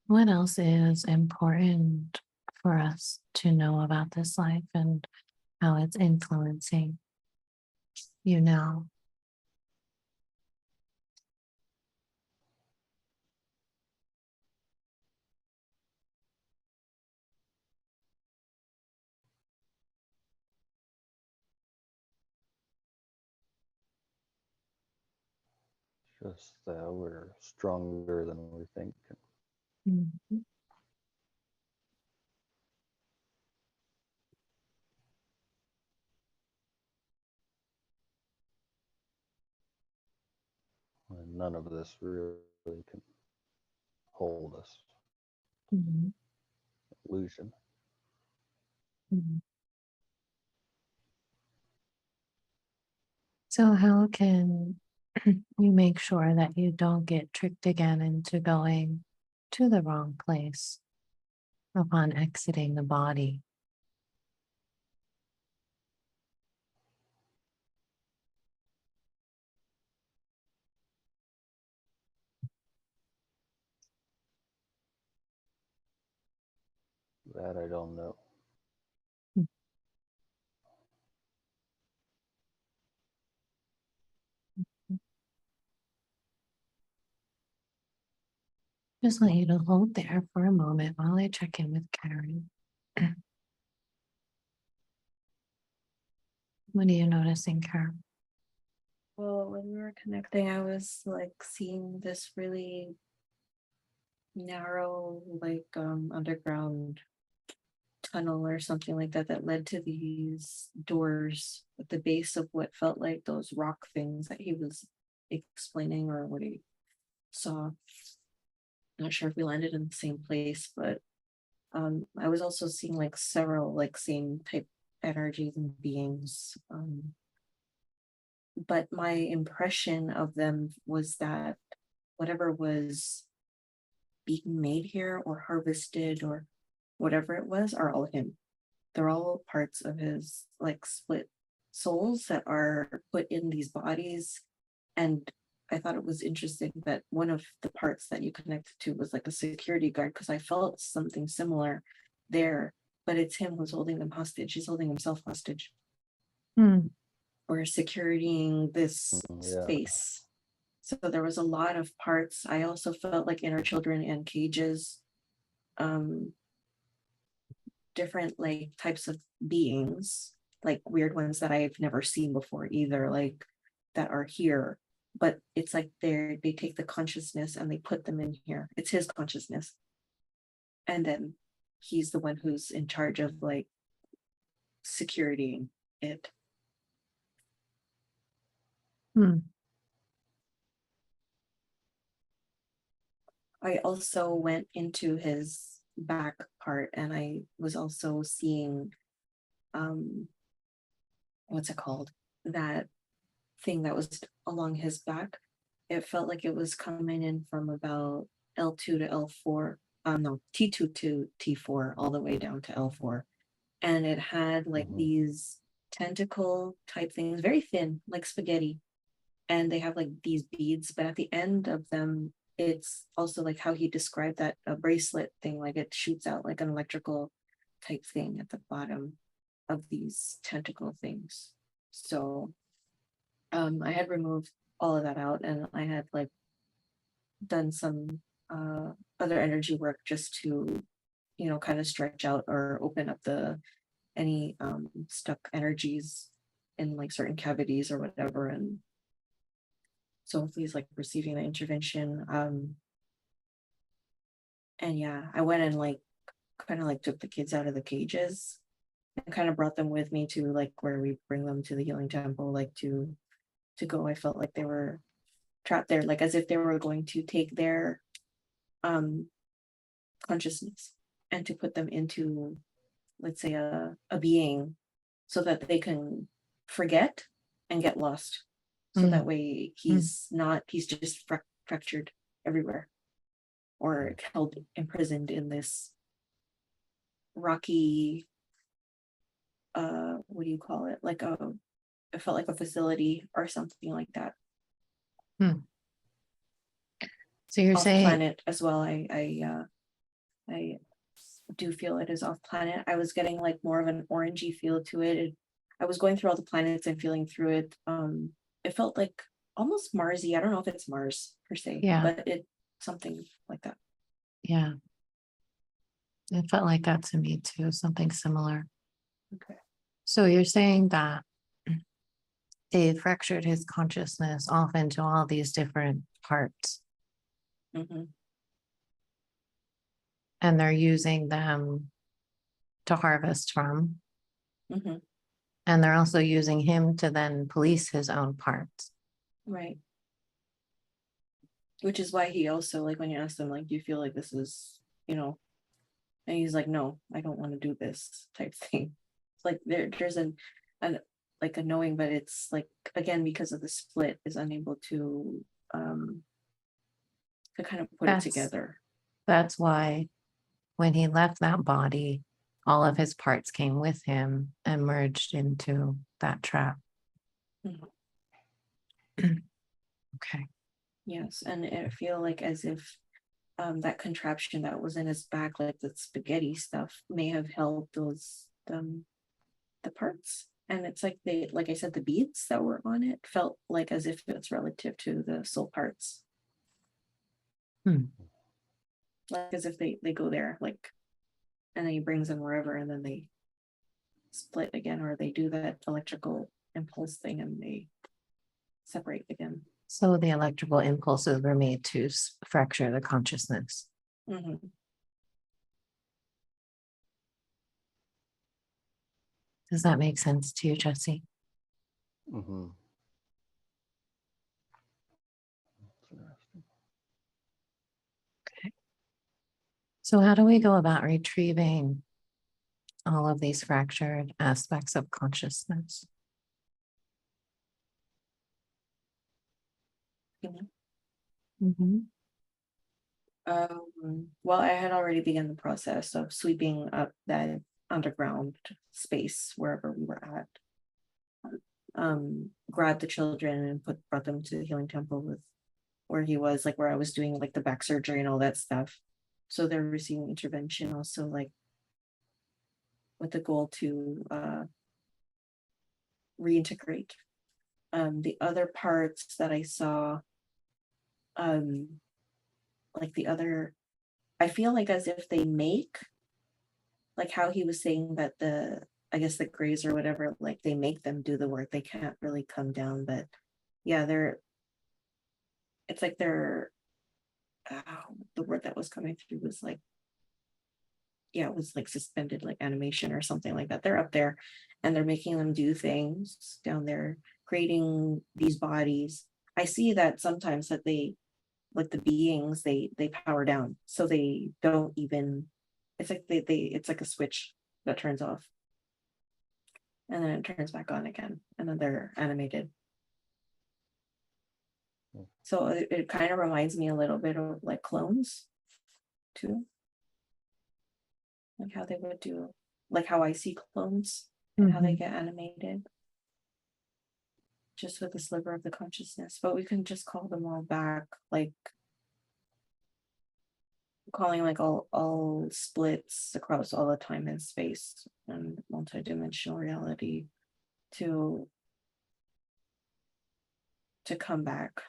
[SPEAKER 1] What else is important for us to know about this life and how it's influencing you now?
[SPEAKER 2] Just that we're stronger than we think.
[SPEAKER 1] Mhm.
[SPEAKER 2] And none of this really can hold us.
[SPEAKER 1] Mhm.
[SPEAKER 2] Illusion.
[SPEAKER 1] Mhm. So how can you make sure that you don't get tricked again into going to the wrong place upon exiting the body?
[SPEAKER 2] That I don't know. Just want you to hold there for a moment while I check in with Karen. What are you noticing, Karen?
[SPEAKER 3] Well, when we were connecting, I was like seeing this really narrow, like underground tunnel or something like that that led to these doors at the base of what felt like those rock things that he was explaining or what he saw. Not sure if we landed in the same place, but I was also seeing like several like same type energies and beings. But my impression of them was that whatever was being made here or harvested or whatever it was are all him. They're all parts of his like split souls that are put in these bodies. And I thought it was interesting that one of the parts that you connected to was like a security guard, because I felt something similar there, but it's him who's holding them hostage. He's holding himself hostage. Or securing this
[SPEAKER 2] Yeah.
[SPEAKER 3] space. So there was a lot of parts. I also felt like inner children in cages, different like types of beings, like weird ones that I've never seen before either, like that are here. But it's like they take the consciousness and they put them in here. It's his consciousness. And then he's the one who's in charge of like securing it. I also went into his back part and I was also seeing what's it called? That thing that was along his back. It felt like it was coming in from about L2 to L4. No, T2 to T4, all the way down to L4. And it had like these tentacle type things, very thin, like spaghetti. And they have like these beads, but at the end of them, it's also like how he described that a bracelet thing, like it shoots out like an electrical type thing at the bottom of these tentacle things. So I had removed all of that out and I had like done some other energy work just to, you know, kind of stretch out or open up the any stuck energies in like certain cavities or whatever. And so hopefully he's like receiving the intervention. And yeah, I went and like kind of like took the kids out of the cages and kind of brought them with me to like where we bring them to the healing temple, like to go. I felt like they were trapped there, like as if they were going to take their consciousness and to put them into, let's say, a being so that they can forget and get lost. So that way he's not, he's just fractured everywhere or held imprisoned in this rocky, what do you call it? Like it felt like a facility or something like that.
[SPEAKER 1] So you're
[SPEAKER 3] off
[SPEAKER 1] saying
[SPEAKER 3] planet as well. I do feel it is off planet. I was getting like more of an orangey feel to it. I was going through all the planets and feeling through it. It felt like almost Marsy. I don't know if it's Mars per se,
[SPEAKER 1] Yeah.
[SPEAKER 3] but it something like that.
[SPEAKER 1] Yeah. It felt like that to me too, something similar.
[SPEAKER 3] Okay.
[SPEAKER 1] So you're saying that they fractured his consciousness off into all these different parts and they're using them to harvest from. And they're also using him to then police his own parts.
[SPEAKER 3] Right. Which is why he also, like when you ask them, like, do you feel like this is, you know, and he's like, no, I don't want to do this type thing. It's like there's an like a knowing, but it's like, again, because of the split, is unable to kind of put it
[SPEAKER 1] That's-
[SPEAKER 3] together.
[SPEAKER 1] That's why when he left that body, all of his parts came with him and merged into that trap.
[SPEAKER 3] Mhm.
[SPEAKER 1] Okay.
[SPEAKER 3] Yes, and I feel like as if that contraption that was in his back, like the spaghetti stuff, may have held those the parts. And it's like they, like I said, the beads that were on it felt like as if it's relative to the soul parts.
[SPEAKER 1] Hmm.
[SPEAKER 3] Like as if they go there, like, and then he brings them wherever, and then they split again, or they do that electrical impulse thing and they separate again.
[SPEAKER 1] So the electrical impulses were made to fracture the consciousness.
[SPEAKER 3] Mm-hmm.
[SPEAKER 1] Does that make sense to you, Jesse?
[SPEAKER 2] Mm-hmm. That's interesting.
[SPEAKER 1] So how do we go about retrieving all of these fractured aspects of consciousness? Mm-hmm.
[SPEAKER 3] Well, I had already begun the process of sweeping up that underground space wherever we were at. Grabbed the children and brought them to the healing temple with where he was, like where I was doing like the back surgery and all that stuff. So they're receiving intervention also, like with the goal to reintegrate. The other parts that I saw, like the other, I feel like as if they make, like how he was saying that I guess the grays or whatever, like they make them do the work. They can't really come down, but yeah, it's like the word that was coming through was like, yeah, it was like suspended, like animation or something like that. They're up there and they're making them do things down there, creating these bodies. I see that sometimes that they, like the beings, they power down. So they don't even, it's like it's like a switch that turns off. And then it turns back on again. And then they're animated. So it kind of reminds me a little bit of like clones too. Like how they would do, like how I see clones and how they get animated. Just with a sliver of the consciousness. But we can just call them all back, like calling like all splits across all the time and space and multidimensional reality to come back.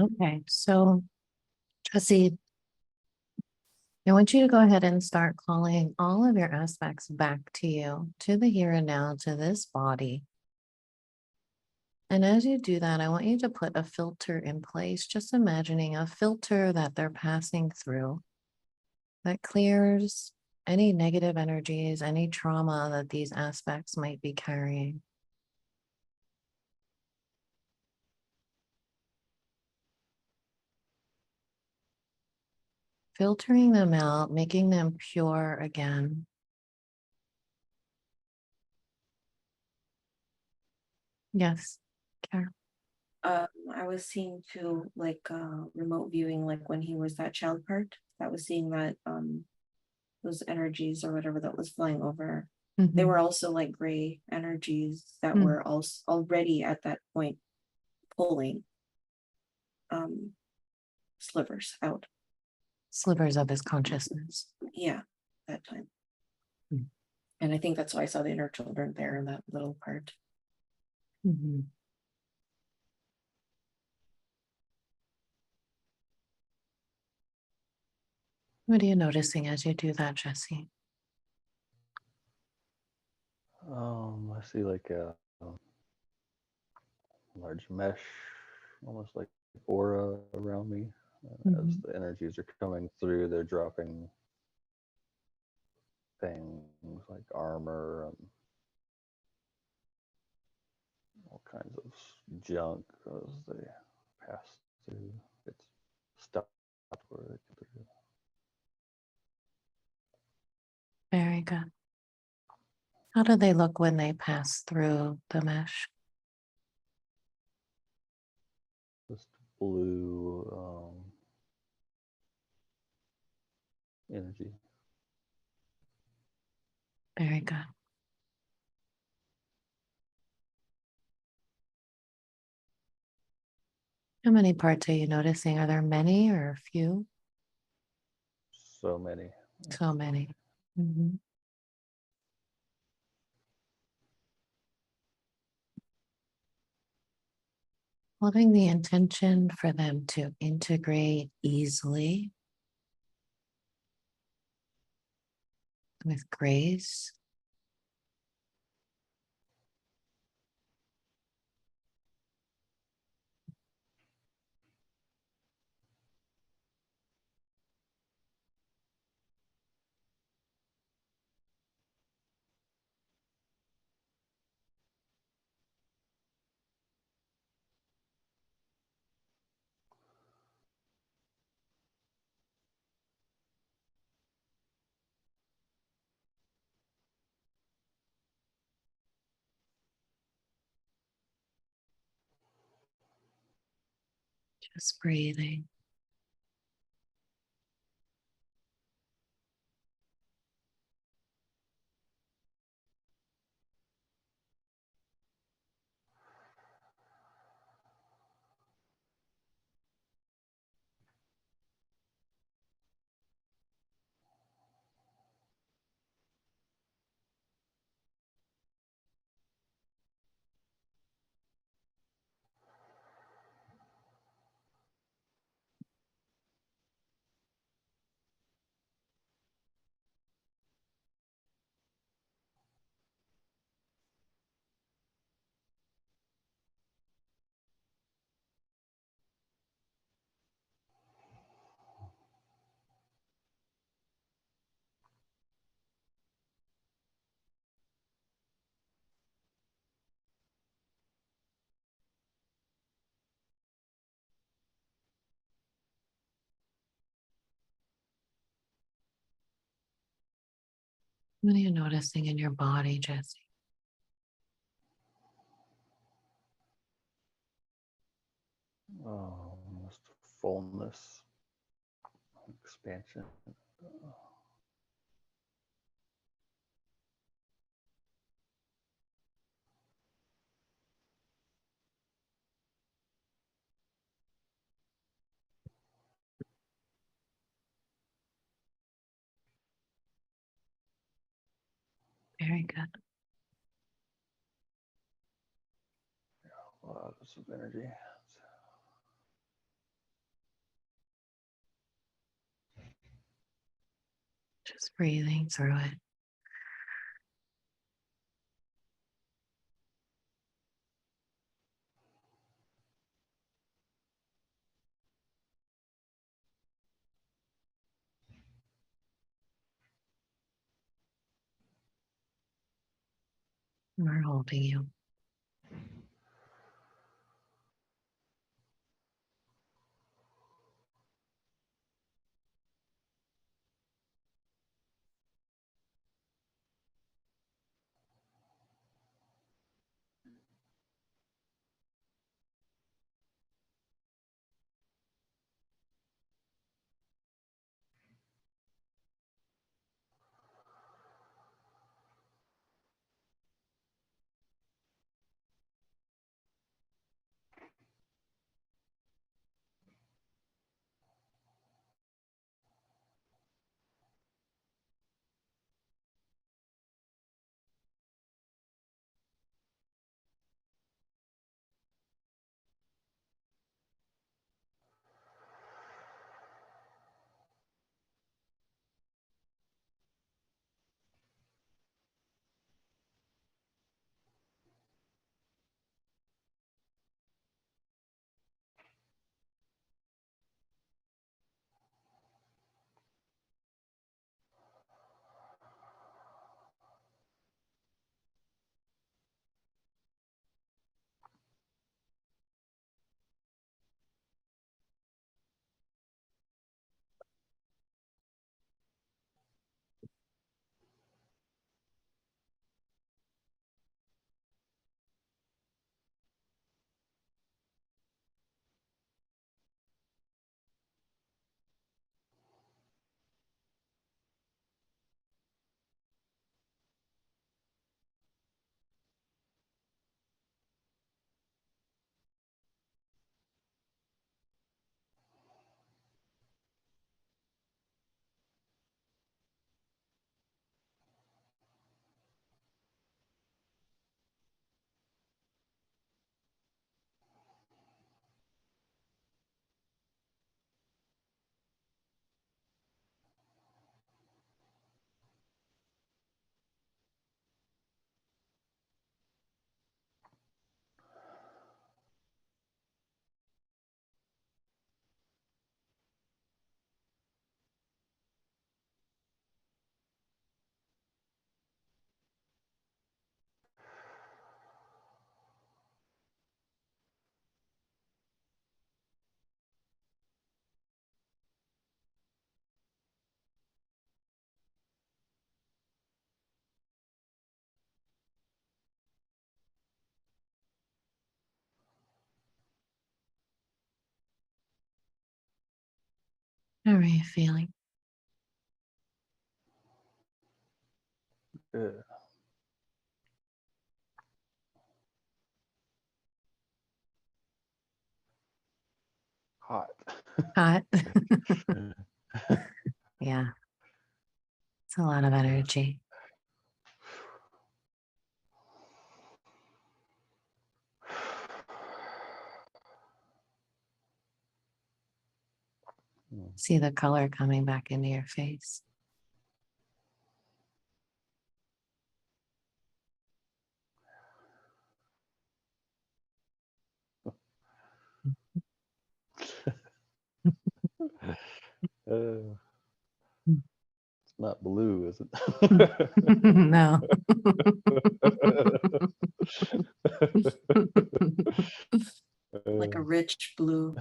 [SPEAKER 1] Okay, so Jesse, I want you to go ahead and start calling all of your aspects back to you, to the here and now, to this body. And as you do that, I want you to put a filter in place, just imagining a filter that they're passing through that clears any negative energies, any trauma that these aspects might be carrying. Filtering them out, making them pure again. Yes, Karen.
[SPEAKER 3] I was seeing too, like remote viewing, like when he was that child part, I was seeing that those energies or whatever that was flying over. They were also like gray energies that were also already at that point pulling slivers out.
[SPEAKER 1] Slivers of his consciousness.
[SPEAKER 3] Yeah, that time. And I think that's why I saw the inner children there in that little part.
[SPEAKER 1] What are you noticing as you do that, Jesse?
[SPEAKER 2] I see like a large mesh, almost like aura around me. As the energies are coming through, they're dropping things like armor and all kinds of junk as they pass through. It's stopped where they come through.
[SPEAKER 1] Very good. How do they look when they pass through the mesh?
[SPEAKER 2] Just blue energy.
[SPEAKER 1] Very good. How many parts are you noticing? Are there many or few?
[SPEAKER 2] So many.
[SPEAKER 1] So many. Mhm. Holding the intention for them to integrate easily with grace. Just breathing. What are you noticing in your body, Jesse?
[SPEAKER 2] Just fullness, expansion.
[SPEAKER 1] Very good.
[SPEAKER 2] Lots of energy.
[SPEAKER 1] Just breathing through it. We're holding you. How are you feeling?
[SPEAKER 2] Good. Hot.
[SPEAKER 1] Hot. Yeah. It's a lot of energy. See the color coming back into your face.
[SPEAKER 2] It's not blue, is it?
[SPEAKER 1] No.
[SPEAKER 3] Like a rich blue.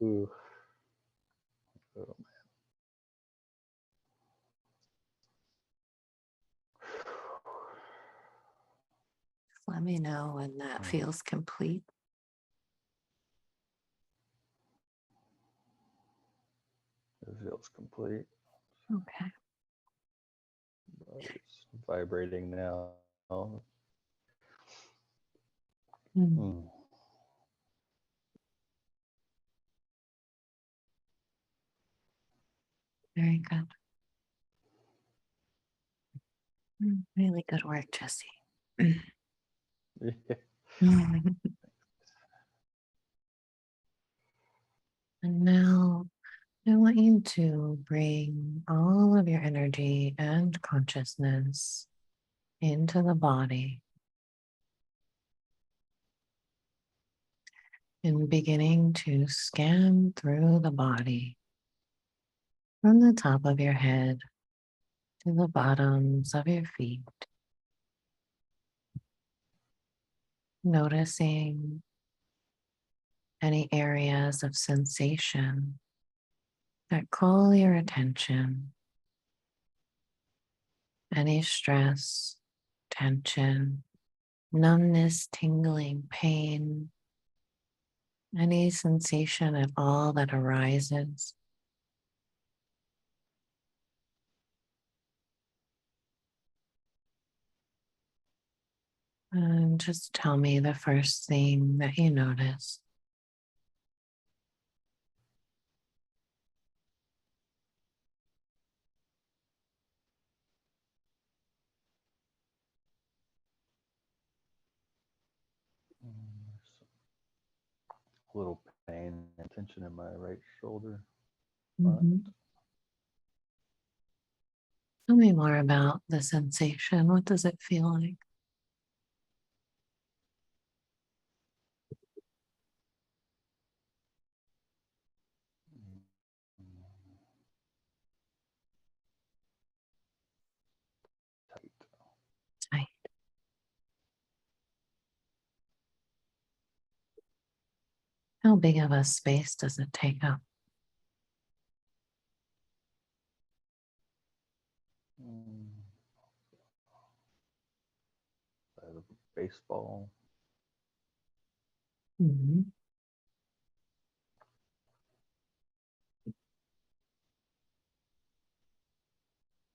[SPEAKER 2] Ooh. Oh,
[SPEAKER 1] Let me know when that feels complete.
[SPEAKER 2] it feels complete.
[SPEAKER 1] Okay.
[SPEAKER 2] It's vibrating now.
[SPEAKER 1] Mm. Very good. Really good work, Jesse.
[SPEAKER 2] Yeah.
[SPEAKER 1] And now I want you to bring all of your energy and consciousness into the body and beginning to scan through the body from the top of your head to the bottoms of your feet, noticing any areas of sensation that call your attention, any stress, tension, numbness, tingling, pain, any sensation at all that arises. And just tell me the first thing that you notice.
[SPEAKER 2] There's a little pain and tension in my right shoulder. Front.
[SPEAKER 1] Tell me more about the sensation. What does it feel like?
[SPEAKER 2] Tight.
[SPEAKER 1] Tight. How big of a space does it take up?
[SPEAKER 2] Size of a baseball.
[SPEAKER 1] Mhm.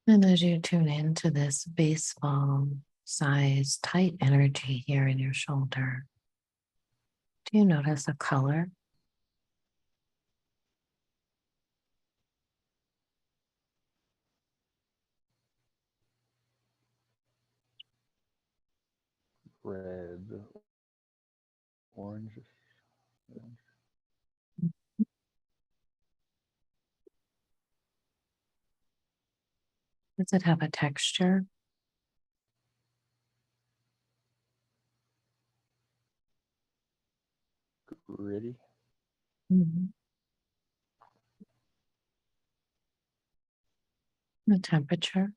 [SPEAKER 1] And as you tune into this baseball size tight energy here in your shoulder, do you notice a color?
[SPEAKER 2] Red. Orange.
[SPEAKER 1] Does it have a texture?
[SPEAKER 2] Gritty.
[SPEAKER 1] Mhm. The temperature?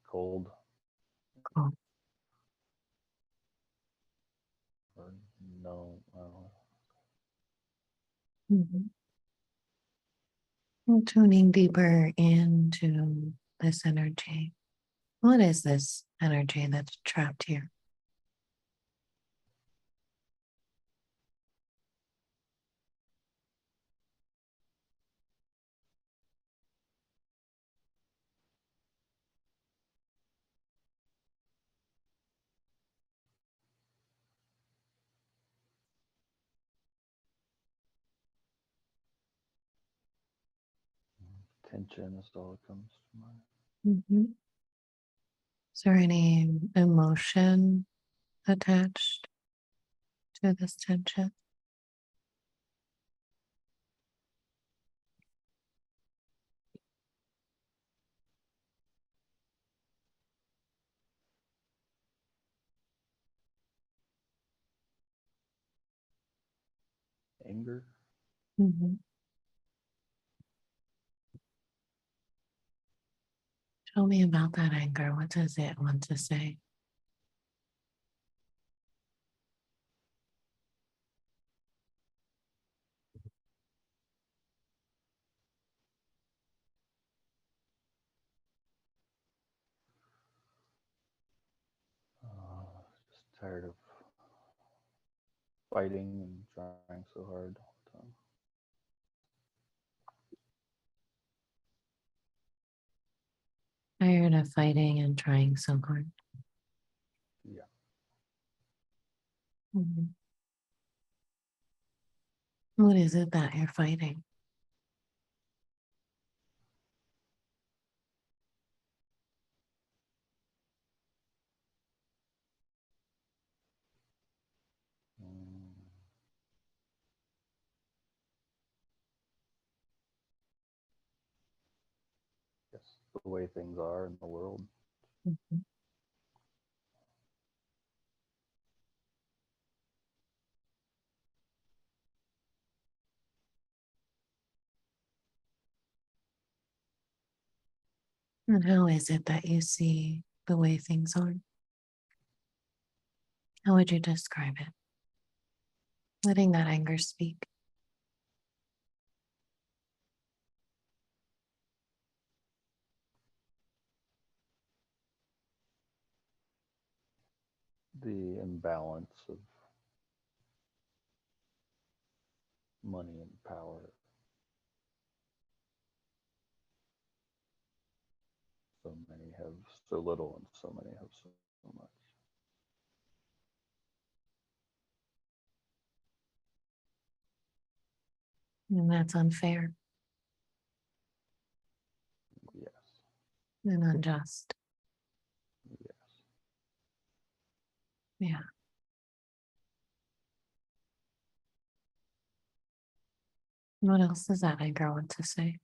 [SPEAKER 2] Cold.
[SPEAKER 1] Cool. Mhm. And tuning deeper into this energy. What is this energy that's trapped here?
[SPEAKER 2] Tension is all that comes to mind.
[SPEAKER 1] Mhm. Is there any emotion attached to this tension?
[SPEAKER 2] Anger.
[SPEAKER 1] Mhm. Tell me about that anger. What does it want to say?
[SPEAKER 2] Just tired of fighting and trying so hard all the time.
[SPEAKER 1] Tired of fighting and trying so hard.
[SPEAKER 2] Yeah.
[SPEAKER 1] Mhm. What is it that you're fighting?
[SPEAKER 2] Mm, Guess the way things are in the world.
[SPEAKER 1] Mhm. And how is it that you see the way things are? How would you describe it? Letting that anger speak.
[SPEAKER 2] The imbalance of money and power. So many have so little, and so many have so much.
[SPEAKER 1] And that's unfair
[SPEAKER 2] Yes.
[SPEAKER 1] and unjust.
[SPEAKER 2] Yes.
[SPEAKER 1] Yeah. What else does that anger want to say?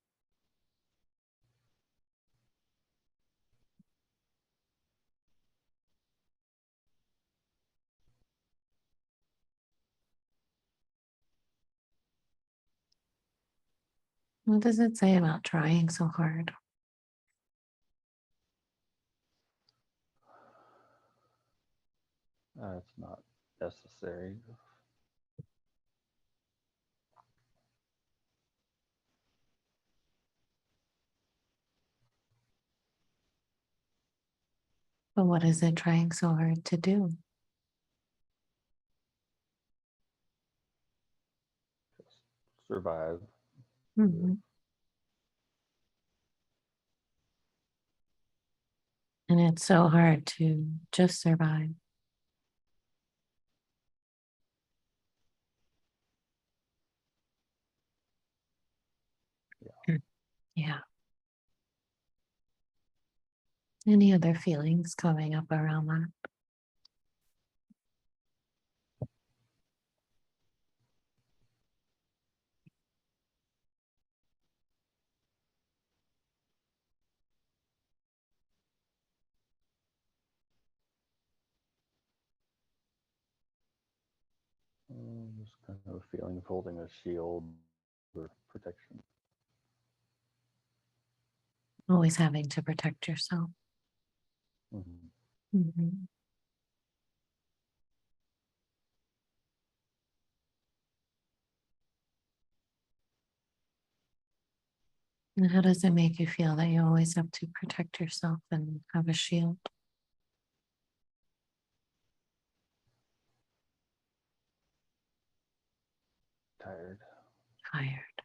[SPEAKER 1] What does it say about trying so hard?
[SPEAKER 2] It's not necessary.
[SPEAKER 1] But what is it trying so hard to do?
[SPEAKER 2] Just survive.
[SPEAKER 1] Mhm. And it's so hard to just survive.
[SPEAKER 2] Yeah.
[SPEAKER 1] Yeah. Any other feelings coming up around that?
[SPEAKER 2] Just kind of a feeling of holding a shield or protection.
[SPEAKER 1] Always having to protect yourself.
[SPEAKER 2] Mm-hmm.
[SPEAKER 1] Mhm. And how does it make you feel that you always have to protect yourself and have a shield?
[SPEAKER 2] Tired.
[SPEAKER 1] Tired.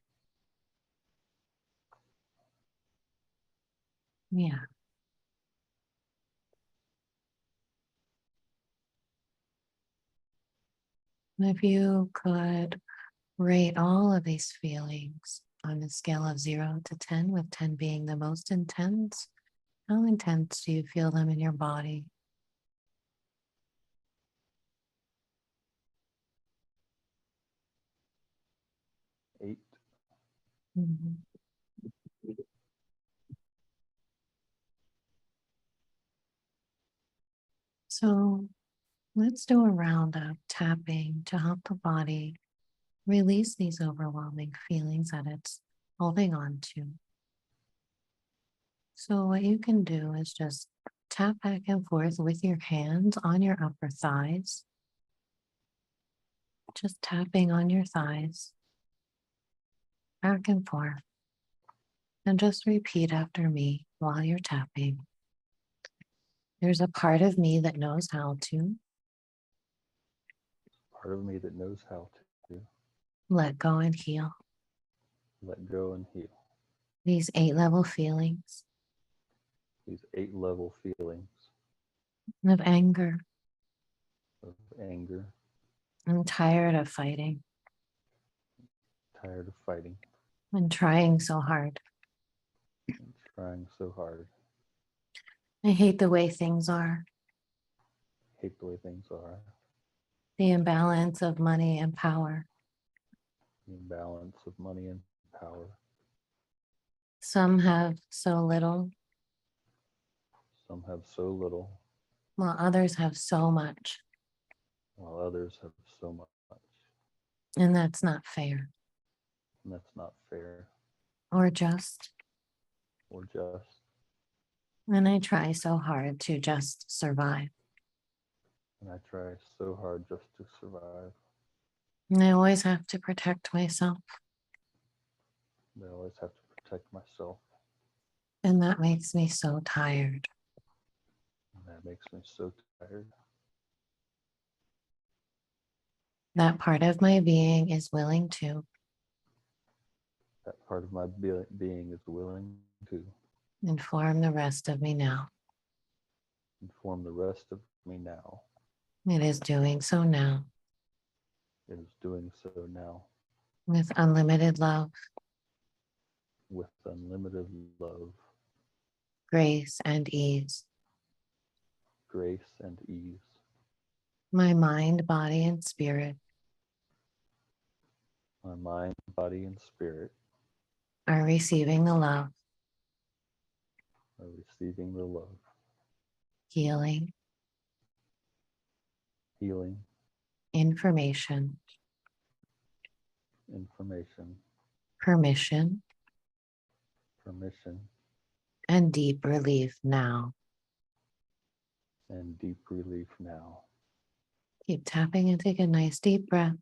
[SPEAKER 1] Yeah. If you could rate all of these feelings on a scale of 0 to 10, with 10 being the most intense, how intense do you feel them in your body?
[SPEAKER 2] Eight.
[SPEAKER 1] Mhm. So let's do a round of tapping to help the body release these overwhelming feelings that it's holding on to. So, what you can do is just tap back and forth with your hands on your upper thighs, just tapping on your thighs, back and forth, and just repeat after me while you're tapping. There's a part of me that knows how to
[SPEAKER 2] Part of me that knows how to
[SPEAKER 1] let go and heal
[SPEAKER 2] let go and heal.
[SPEAKER 1] these 8 level feelings
[SPEAKER 2] These 8 level feelings
[SPEAKER 1] of anger.
[SPEAKER 2] of anger,
[SPEAKER 1] I'm tired of fighting
[SPEAKER 2] tired of fighting
[SPEAKER 1] and trying so hard.
[SPEAKER 2] and trying so hard.
[SPEAKER 1] I hate the way things are,
[SPEAKER 2] Hate the way things are.
[SPEAKER 1] the imbalance of money and power.
[SPEAKER 2] The imbalance of money and power.
[SPEAKER 1] Some have so little,
[SPEAKER 2] Some have so little,
[SPEAKER 1] while others have so much.
[SPEAKER 2] while others have so much.
[SPEAKER 1] And that's not fair
[SPEAKER 2] And that's not fair
[SPEAKER 1] or just.
[SPEAKER 2] or just.
[SPEAKER 1] And I try so hard to just survive.
[SPEAKER 2] And I try so hard just to survive.
[SPEAKER 1] And I always have to protect myself.
[SPEAKER 2] I always have to protect myself.
[SPEAKER 1] And that makes me so tired.
[SPEAKER 2] And that makes me so tired.
[SPEAKER 1] That part of my being is willing to
[SPEAKER 2] That part of my being is willing to
[SPEAKER 1] inform the rest of me now.
[SPEAKER 2] inform the rest of me now.
[SPEAKER 1] It is doing so now
[SPEAKER 2] It is doing so now
[SPEAKER 1] with unlimited love,
[SPEAKER 2] with unlimited love,
[SPEAKER 1] grace, and ease.
[SPEAKER 2] grace, and ease.
[SPEAKER 1] My mind, body, and spirit
[SPEAKER 2] My mind, body, and spirit
[SPEAKER 1] are receiving the love,
[SPEAKER 2] are receiving the love,
[SPEAKER 1] healing,
[SPEAKER 2] healing,
[SPEAKER 1] information,
[SPEAKER 2] information,
[SPEAKER 1] permission,
[SPEAKER 2] permission,
[SPEAKER 1] and deep relief now.
[SPEAKER 2] and deep relief now.
[SPEAKER 1] Keep tapping and take a nice deep breath.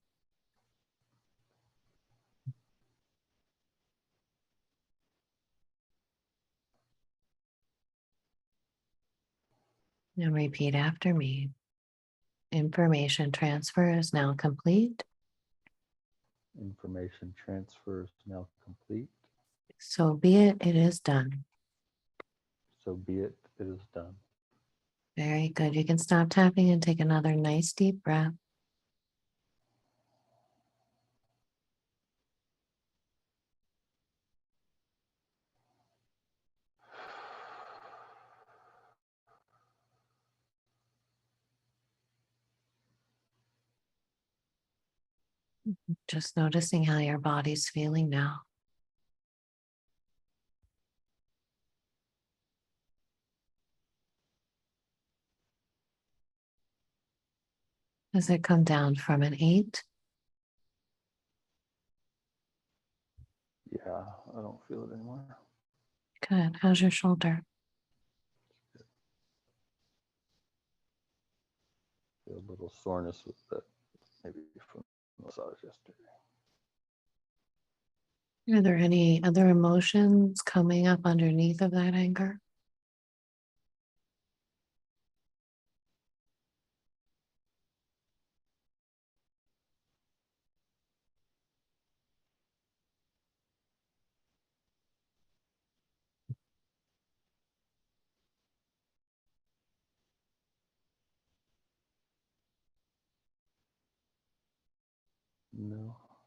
[SPEAKER 1] And repeat after me. Information transfer is now complete.
[SPEAKER 2] Information transfer is now complete.
[SPEAKER 1] So be it, it is done.
[SPEAKER 2] So be it, it is done.
[SPEAKER 1] Very good. You can stop tapping and take another nice deep breath. Just noticing how your body's feeling now. Does it come down from an 8?
[SPEAKER 2] Yeah, I don't feel it anymore.
[SPEAKER 1] Good. How's your shoulder?
[SPEAKER 2] Feel a little soreness with that, maybe from massage yesterday.
[SPEAKER 1] Are there any other emotions coming up underneath of that anger?
[SPEAKER 2] No, I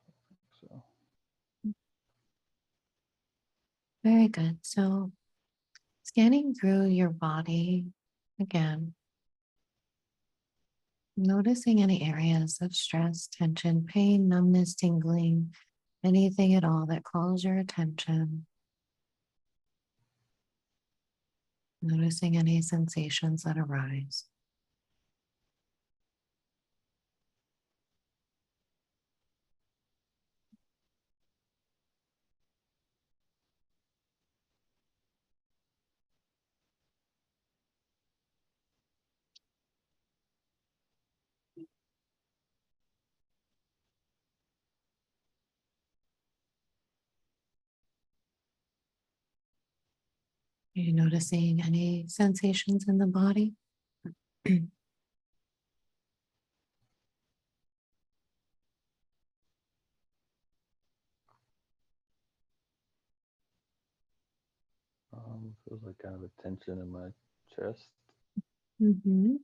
[SPEAKER 2] don't think so.
[SPEAKER 1] Very good. So scanning through your body again, noticing any areas of stress, tension, pain, numbness, tingling, anything at all that calls your attention. Noticing any sensations that arise. Are you noticing any sensations in the body?
[SPEAKER 2] Feels like kind of a tension in my chest.
[SPEAKER 1] Mm-hmm.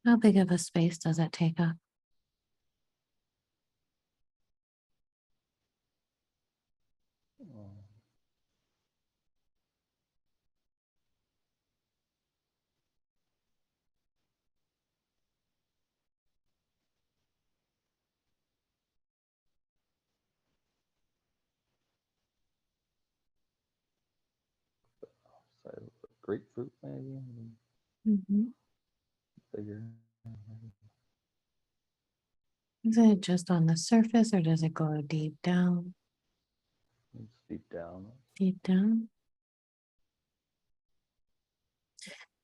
[SPEAKER 1] How big of a space does it take up?
[SPEAKER 2] Um, Size of a grapefruit, maybe
[SPEAKER 1] Mm-hmm.
[SPEAKER 2] bigger. Maybe.
[SPEAKER 1] Is it just on the surface or does it go deep down?
[SPEAKER 2] It's deep down.
[SPEAKER 1] Deep down?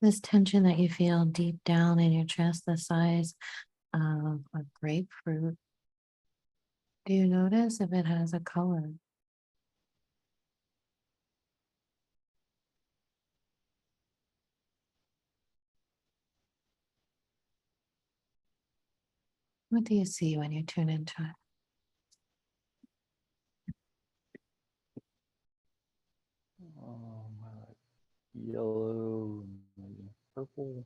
[SPEAKER 1] This tension that you feel deep down in your chest, the size of a grapefruit. Do you notice if it has a color? What do you see when you tune into it?
[SPEAKER 2] I like yellow, maybe purple.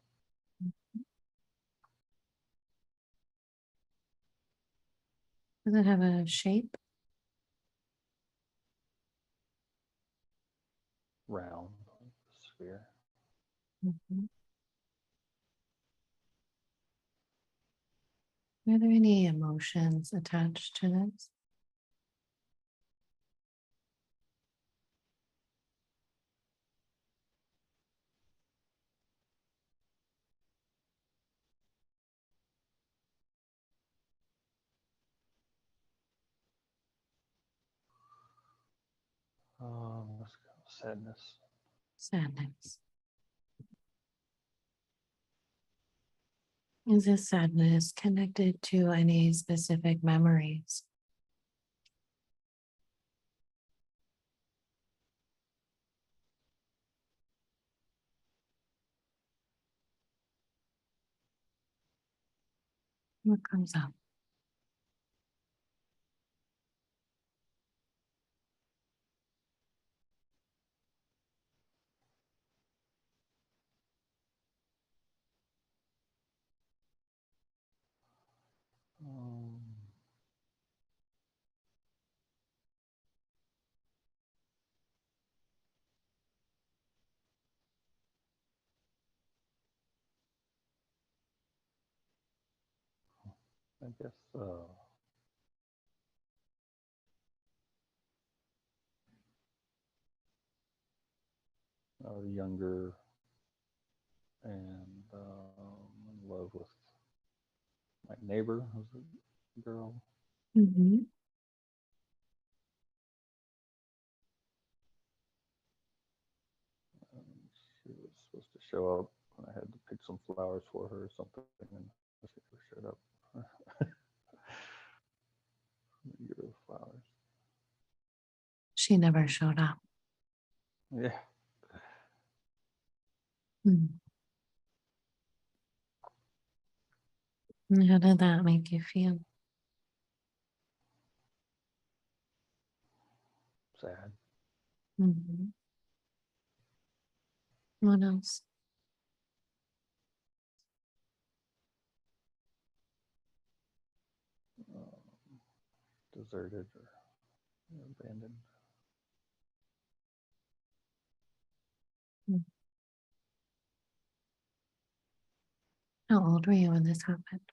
[SPEAKER 1] Does it have a shape?
[SPEAKER 2] Round, sphere.
[SPEAKER 1] Mhm. Are there any emotions attached to this?
[SPEAKER 2] Let's go sadness.
[SPEAKER 1] Sadness. Is this sadness connected to any specific memories? What comes up?
[SPEAKER 2] Um, I guess I was younger and in love with my neighbor, who's a girl.
[SPEAKER 1] Mm-hmm.
[SPEAKER 2] And she was supposed to show up, and I had to pick some flowers for her or something, and she never showed up. Get rid of flowers.
[SPEAKER 1] She never showed up.
[SPEAKER 2] Yeah.
[SPEAKER 1] Hmm. And how did that make you feel?
[SPEAKER 2] Sad.
[SPEAKER 1] Mhm. What else?
[SPEAKER 2] Deserted or abandoned.
[SPEAKER 1] How old were you when this happened?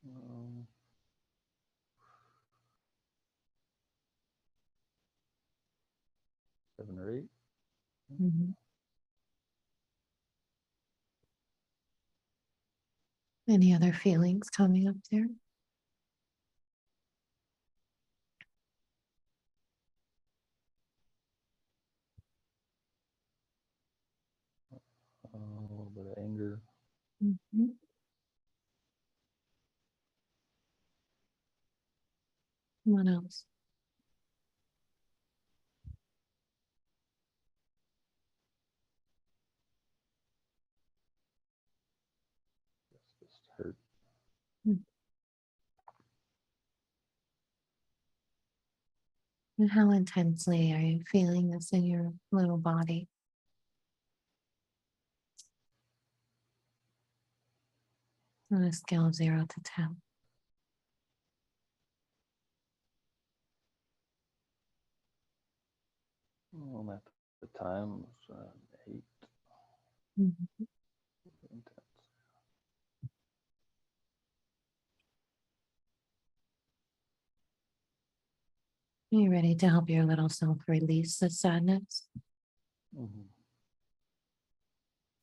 [SPEAKER 2] Um, 7 or 8.
[SPEAKER 1] Mhm. Any other feelings coming up there?
[SPEAKER 2] A little bit of anger.
[SPEAKER 1] Mhm. What else?
[SPEAKER 2] Just hurt.
[SPEAKER 1] And how intensely are you feeling this in your little body? On a scale of 0 to 10.
[SPEAKER 2] At the time, it was 8.
[SPEAKER 1] Mhm.
[SPEAKER 2] Intense.
[SPEAKER 1] Are you ready to help your little self release the sadness?
[SPEAKER 2] Mm-hmm.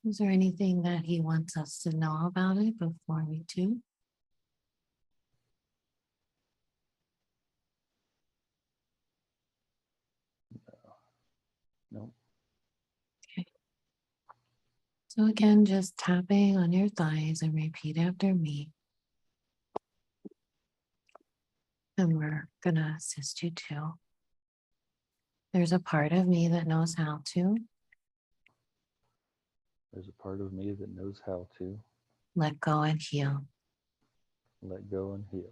[SPEAKER 1] Is there anything that he wants us to know about it before we do?
[SPEAKER 2] Nope.
[SPEAKER 1] Okay. So again, just tapping on your thighs and repeat after me. And we're gonna assist you too. There's a part of me that knows how to
[SPEAKER 2] There's a part of me that knows how to
[SPEAKER 1] let go and heal.
[SPEAKER 2] let go and heal.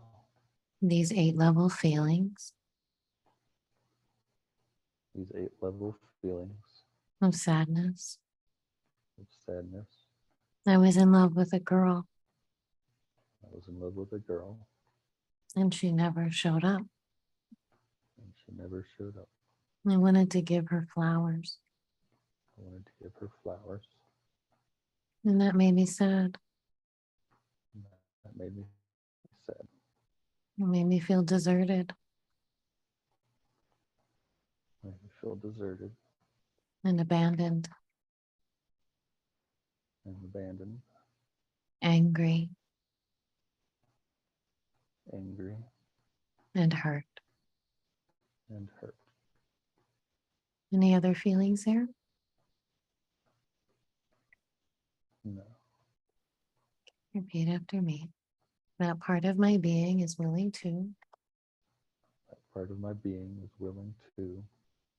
[SPEAKER 1] These 8-level feelings
[SPEAKER 2] These 8-level feelings
[SPEAKER 1] of sadness.
[SPEAKER 2] of sadness.
[SPEAKER 1] I was in love with a girl
[SPEAKER 2] I was in love with a girl,
[SPEAKER 1] and she never showed up.
[SPEAKER 2] and she never showed up.
[SPEAKER 1] I wanted to give her flowers,
[SPEAKER 2] I wanted to give her flowers,
[SPEAKER 1] and that made me sad.
[SPEAKER 2] and that made me sad.
[SPEAKER 1] It made me feel deserted
[SPEAKER 2] Made me feel deserted
[SPEAKER 1] and abandoned,
[SPEAKER 2] and abandoned,
[SPEAKER 1] angry
[SPEAKER 2] angry
[SPEAKER 1] and hurt.
[SPEAKER 2] and hurt.
[SPEAKER 1] Any other feelings there?
[SPEAKER 2] No.
[SPEAKER 1] Repeat after me. That part of my being is willing to
[SPEAKER 2] That part of my being is willing to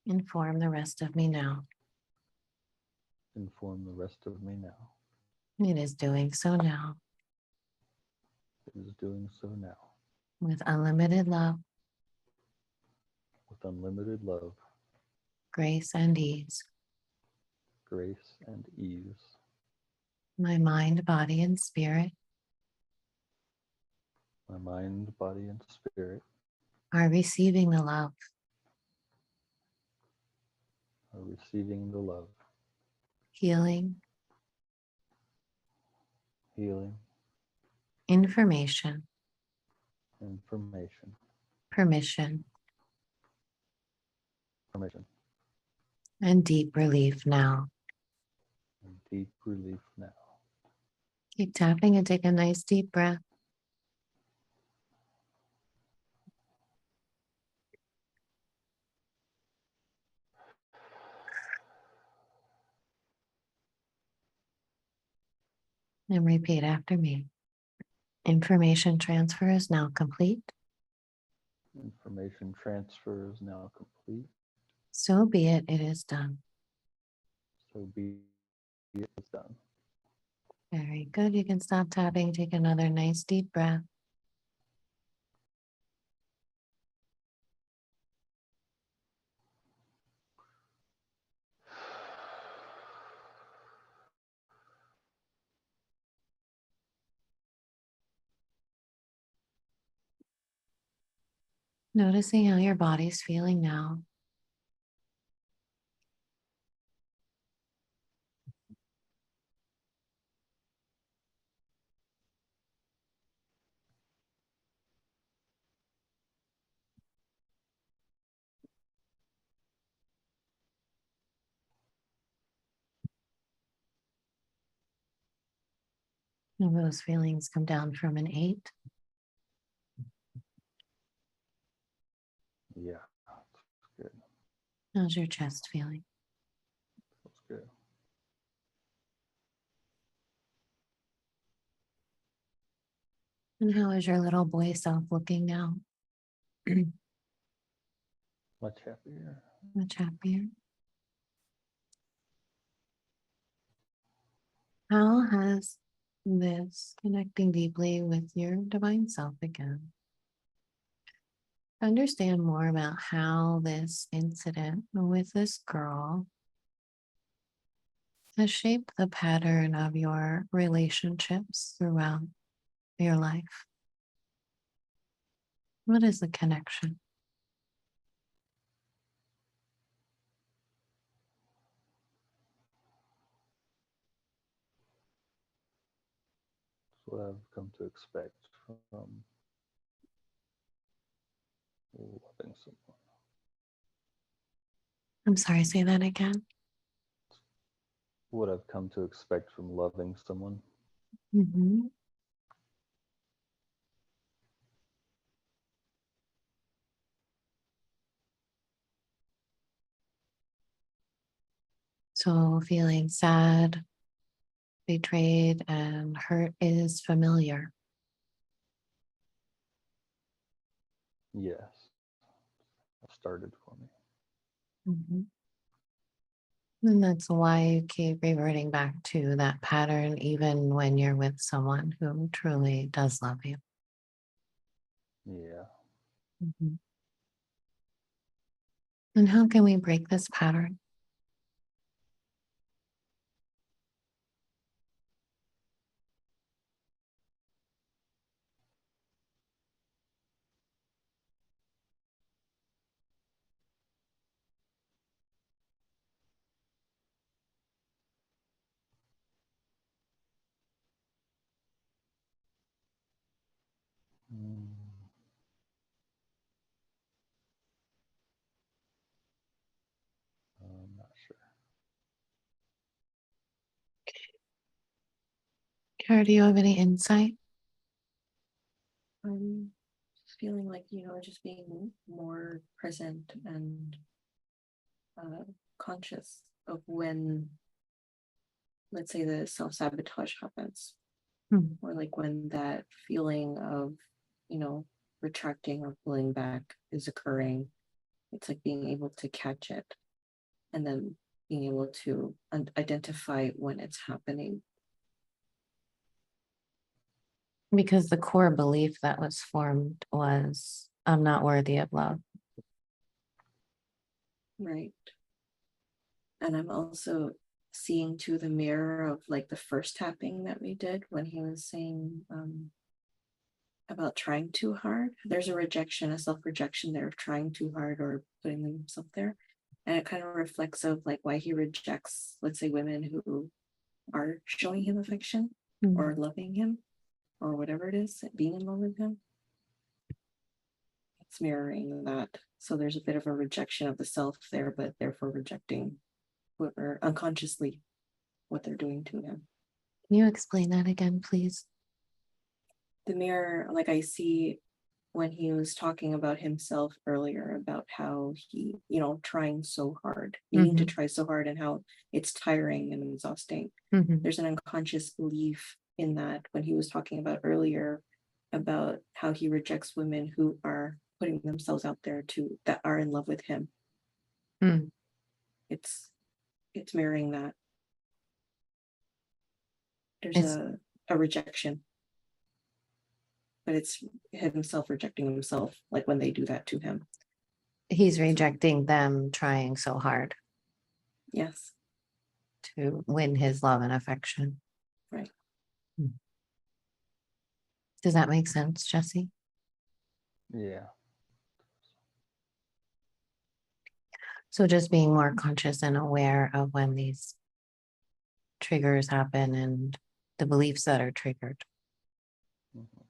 [SPEAKER 1] inform the rest of me now.
[SPEAKER 2] inform the rest of me now.
[SPEAKER 1] It is doing so now
[SPEAKER 2] It is doing so now
[SPEAKER 1] with unlimited love,
[SPEAKER 2] with unlimited love,
[SPEAKER 1] grace, and ease.
[SPEAKER 2] grace, and ease.
[SPEAKER 1] My mind, body, and spirit
[SPEAKER 2] My mind, body, and spirit
[SPEAKER 1] are receiving the love,
[SPEAKER 2] are receiving the love,
[SPEAKER 1] healing,
[SPEAKER 2] healing,
[SPEAKER 1] information,
[SPEAKER 2] information,
[SPEAKER 1] permission,
[SPEAKER 2] permission,
[SPEAKER 1] and deep relief now.
[SPEAKER 2] and deep relief now.
[SPEAKER 1] Keep tapping and take a nice deep breath. And repeat after me. Information transfer is now complete.
[SPEAKER 2] Information transfer is now complete.
[SPEAKER 1] So be it, it is done.
[SPEAKER 2] So be it, it's done.
[SPEAKER 1] Very good. You can stop tapping. Take another nice deep breath. Noticing how your body's feeling now. And those feelings come down from an 8.
[SPEAKER 2] Yeah, that's good.
[SPEAKER 1] How's your chest feeling?
[SPEAKER 2] That's good.
[SPEAKER 1] And how is your little boy self looking now?
[SPEAKER 2] Much happier.
[SPEAKER 1] Much happier. How has this connecting deeply with your divine self again? Understand more about how this incident with this girl has shaped the pattern of your relationships throughout your life. What is the connection?
[SPEAKER 2] That's what I've come to expect from loving someone.
[SPEAKER 1] I'm sorry, say that again.
[SPEAKER 2] What I've come to expect from loving someone.
[SPEAKER 1] Mm-hmm. So feeling sad, betrayed, and hurt is familiar.
[SPEAKER 2] Yes. Started for me.
[SPEAKER 1] Mhm. And that's why you keep reverting back to that pattern, even when you're with someone who truly does love you.
[SPEAKER 2] Yeah.
[SPEAKER 1] Mhm. And how can we break this pattern?
[SPEAKER 2] Mm. I'm not sure.
[SPEAKER 1] Kara, do you have any insight?
[SPEAKER 3] Just feeling like, just being more present and conscious of when, let's say, the self-sabotage happens,
[SPEAKER 1] Hmm.
[SPEAKER 3] or like when that feeling of, retracting or pulling back is occurring. It's like being able to catch it and then being able to identify when it's happening.
[SPEAKER 1] Because the core belief that was formed was, I'm not worthy of love.
[SPEAKER 3] Right. And I'm also seeing to the mirror of like the first tapping that we did when he was saying about trying too hard. There's a rejection, a self-rejection there of trying too hard or putting himself there. And it kind of reflects of like why he rejects, let's say, women who are showing him affection or loving him or whatever it is, being in love with him. It's mirroring that. So there's a bit of a rejection of the self there, but therefore rejecting whoever unconsciously what they're doing to him.
[SPEAKER 1] Can you explain that again, please?
[SPEAKER 3] The mirror, like I see when he was talking about himself earlier, about how he, trying so hard, needing to try so hard and how it's tiring and exhausting.
[SPEAKER 1] Mm-hmm.
[SPEAKER 3] There's an unconscious belief in that when he was talking about earlier about how he rejects women who are putting themselves out there to that are in love with him.
[SPEAKER 1] Hmm.
[SPEAKER 3] It's mirroring that. There's
[SPEAKER 1] It's-
[SPEAKER 3] a rejection. But it's himself rejecting himself, like when they do that to him.
[SPEAKER 1] He's rejecting them trying so hard
[SPEAKER 3] Yes.
[SPEAKER 1] to win his love and affection.
[SPEAKER 3] Right.
[SPEAKER 1] Does that make sense, Jesse?
[SPEAKER 2] Yeah.
[SPEAKER 1] So just being more conscious and aware of when these triggers happen and the beliefs that are triggered.
[SPEAKER 2] Mhm.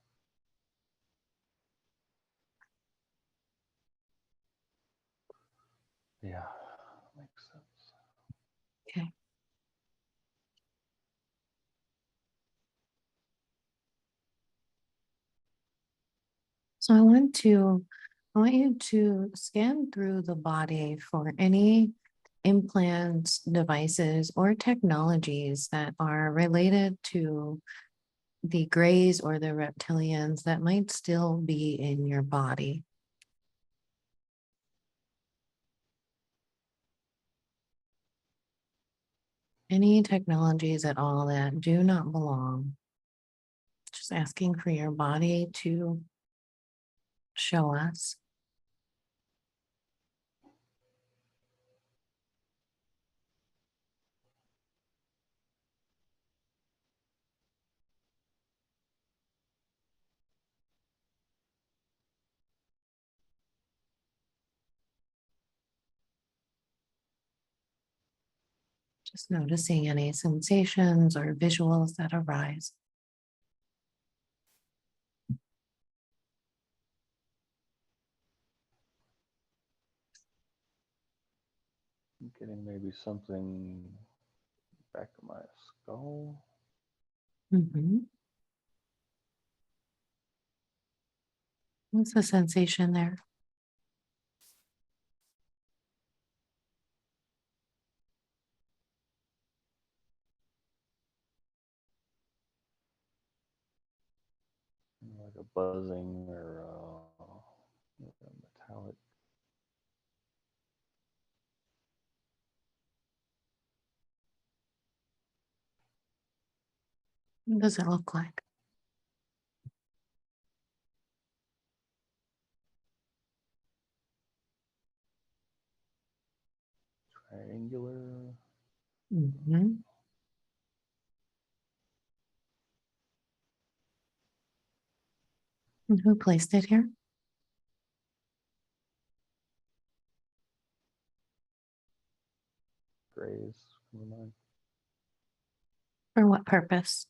[SPEAKER 2] Yeah, makes sense.
[SPEAKER 1] Okay. So I want you to scan through the body for any implants, devices, or technologies that are related to the grays or the reptilians that might still be in your body. Any technologies at all that do not belong. Just asking for your body to show us. Just noticing any sensations or visuals that arise.
[SPEAKER 2] I'm getting maybe something back of my skull.
[SPEAKER 1] What's the sensation there?
[SPEAKER 2] Like a buzzing or like a metallic.
[SPEAKER 1] What does it look like?
[SPEAKER 2] Triangular.
[SPEAKER 1] And who placed it here?
[SPEAKER 2] Grays. Come to mind.
[SPEAKER 1] For what purpose?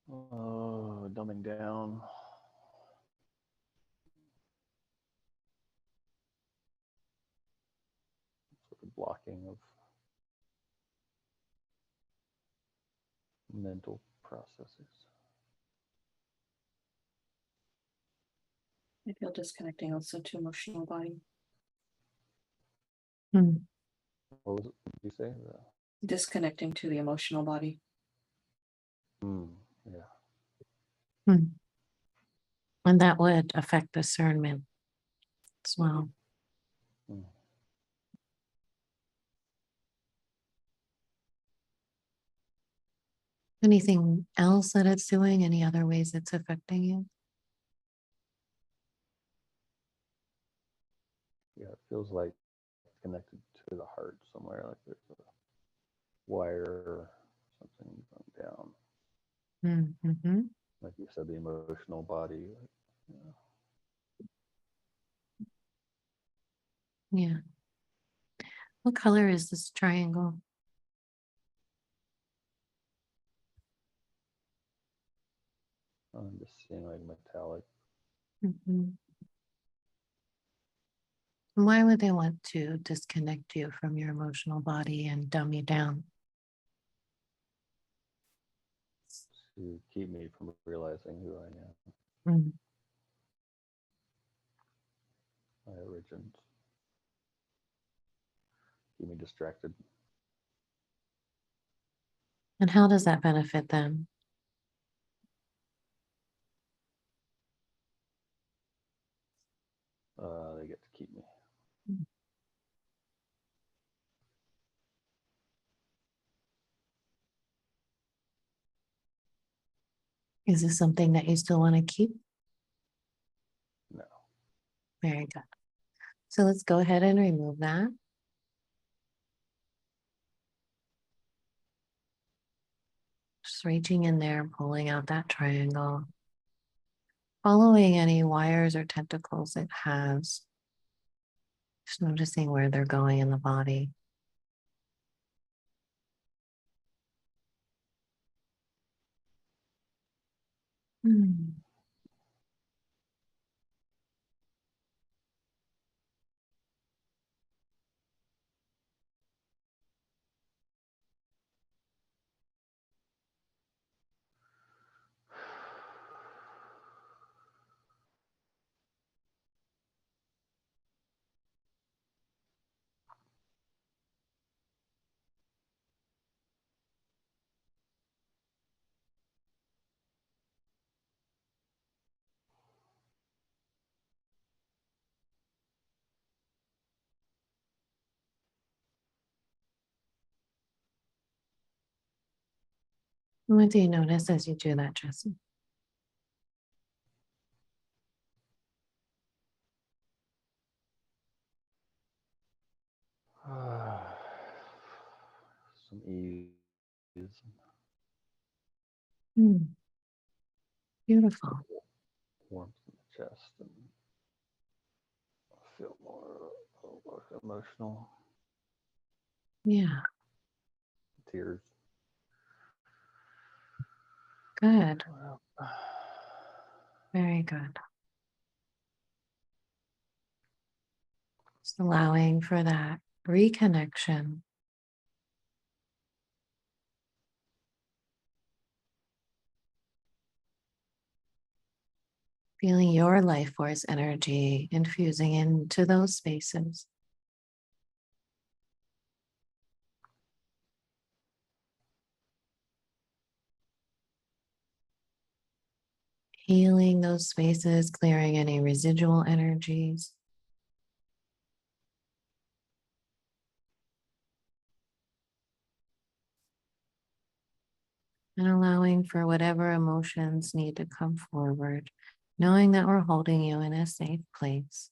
[SPEAKER 2] Oh, dumbing down. Sort of blocking of mental processes.
[SPEAKER 3] I feel disconnecting also to emotional body.
[SPEAKER 1] Hmm.
[SPEAKER 2] What was it? What did you say?
[SPEAKER 3] Disconnecting to the emotional body.
[SPEAKER 2] Yeah.
[SPEAKER 1] And that would affect discernment as well.
[SPEAKER 2] Mm.
[SPEAKER 1] Anything else that it's doing? Any other ways it's affecting you?
[SPEAKER 2] Yeah, it feels like it's connected to the heart somewhere, like there's a wire or something going down.
[SPEAKER 1] Mm-hmm.
[SPEAKER 2] Like you said, the emotional body. Like, yeah.
[SPEAKER 1] Yeah. What color is this triangle?
[SPEAKER 2] I'm just seeing like metallic.
[SPEAKER 1] Mm-hmm. Why would they want to disconnect you from your emotional body and dumb you down?
[SPEAKER 2] To keep me from realizing who I am,
[SPEAKER 1] Mm.
[SPEAKER 2] my origins. keep me distracted.
[SPEAKER 1] And how does that benefit them?
[SPEAKER 2] They get to keep me.
[SPEAKER 1] Is this something that you still want to keep?
[SPEAKER 2] No.
[SPEAKER 1] Very good. So let's go ahead and remove that. Just reaching in there, pulling out that triangle. Following any wires or tentacles it has. Just noticing where they're going in the body. Hmm. What do you notice as you do that, Jesse?
[SPEAKER 2] Some ease.
[SPEAKER 1] Hmm. Beautiful.
[SPEAKER 2] Warmth in the chest, and I feel more emotional.
[SPEAKER 1] Yeah,
[SPEAKER 2] Tears.
[SPEAKER 1] good.
[SPEAKER 2] Well,
[SPEAKER 1] Very good. Just allowing for that reconnection. Feeling your life force energy infusing into those spaces. Healing those spaces, clearing any residual energies. And allowing for whatever emotions need to come forward, knowing that we're holding you in a safe place.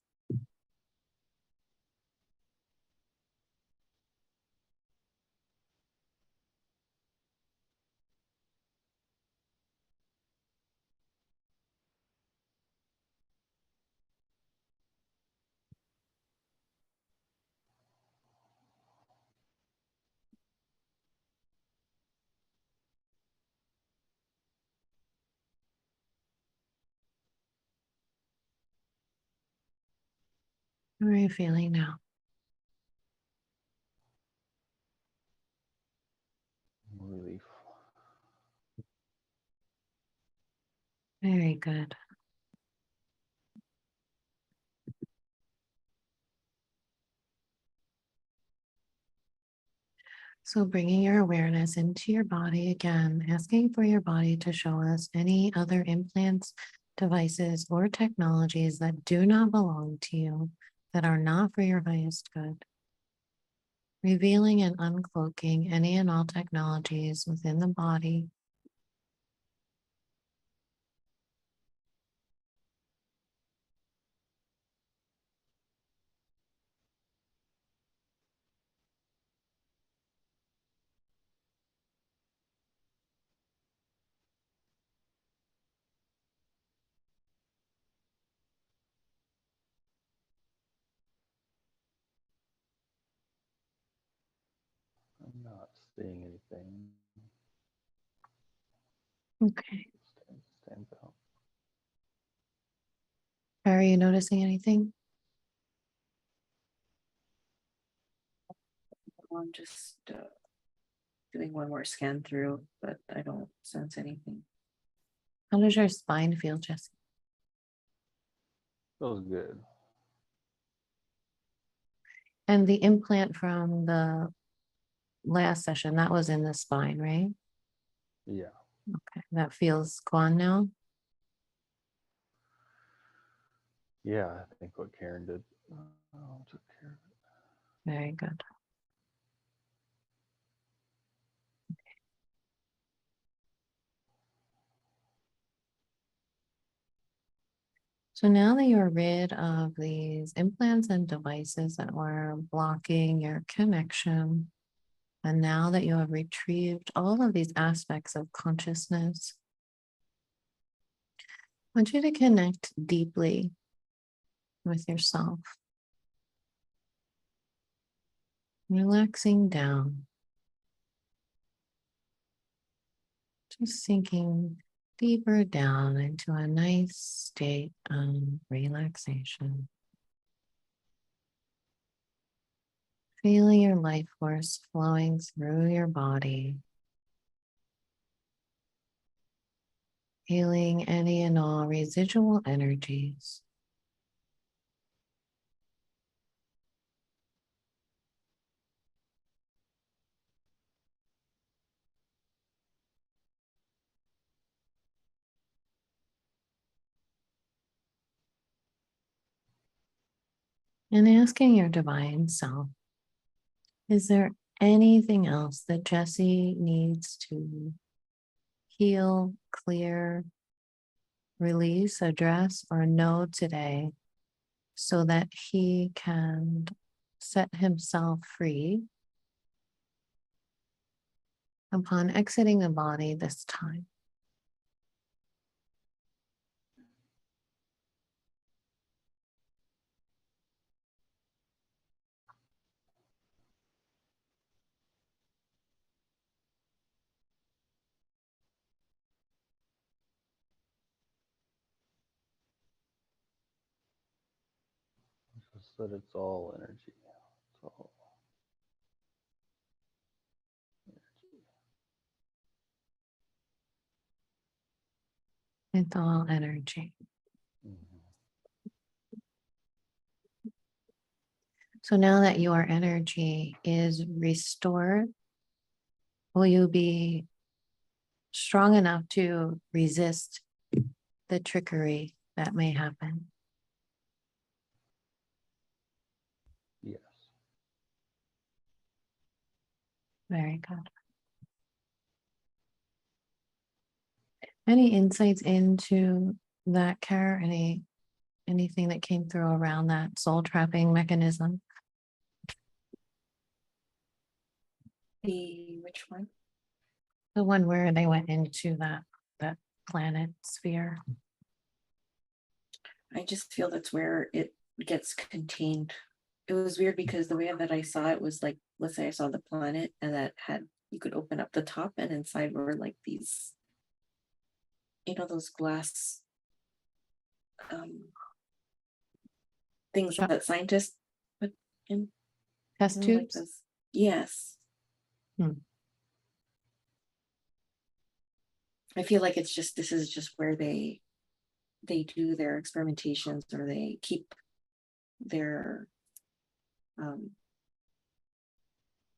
[SPEAKER 1] How are you feeling now?
[SPEAKER 2] relief.
[SPEAKER 1] Very good. So bringing your awareness into your body again, asking for your body to show us any other implants, devices, or technologies that do not belong to you, that are not for your highest good. Revealing and uncloaking any and all technologies within the body.
[SPEAKER 2] I'm not seeing anything.
[SPEAKER 1] Okay.
[SPEAKER 2] Stands out.
[SPEAKER 1] Are you noticing anything?
[SPEAKER 3] I'm just doing one more scan through, but I don't sense anything.
[SPEAKER 1] How does your spine feel, Jesse?
[SPEAKER 2] Feels good.
[SPEAKER 1] And the implant from the last session, that was in the spine, right?
[SPEAKER 2] Yeah.
[SPEAKER 1] Okay, that feels gone now.
[SPEAKER 2] Yeah, I think what Karen did took care of it.
[SPEAKER 1] Very good. So now that you're rid of these implants and devices that were blocking your connection, and now that you have retrieved all of these aspects of consciousness, I want you to connect deeply with yourself, relaxing down, just sinking deeper down into a nice state of relaxation. Feeling your life force flowing through your body, healing any and all residual energies. And asking your divine self, is there anything else that Jesse needs to heal, clear, release, address, or know today so that he can set himself free upon exiting the body this time?
[SPEAKER 2] Just that it's all energy. It's all energy.
[SPEAKER 1] It's all energy. So now that your energy is restored, will you be strong enough to resist the trickery that may happen?
[SPEAKER 2] Yes.
[SPEAKER 1] Very good. Any insights into that, Care? Anything that came through around that soul trapping mechanism?
[SPEAKER 3] Which one?
[SPEAKER 1] The one where they went into that planet sphere.
[SPEAKER 3] I just feel that's where it gets contained. It was weird because the way that I saw it was like, let's say I saw the planet and that had, you could open up the top and inside were like these, those glass things that scientists put in.
[SPEAKER 1] Test
[SPEAKER 3] Like
[SPEAKER 1] tubes?
[SPEAKER 3] this. Yes. I feel like it's just, this is just where they do their experimentations, or they keep their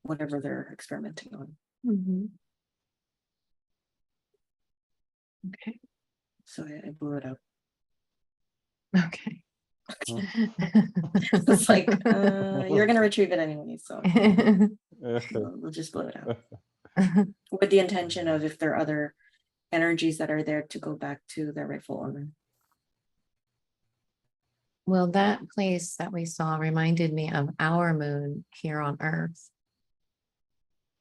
[SPEAKER 3] whatever they're experimenting on.
[SPEAKER 1] Okay.
[SPEAKER 3] So I blew it up.
[SPEAKER 1] Okay.
[SPEAKER 3] It's like, you're going to retrieve it anyway, so we'll just blow it out. With the intention of, if there are other energies that are there, to go back to their rightful owner.
[SPEAKER 1] Well, that place that we saw reminded me of our moon here on Earth.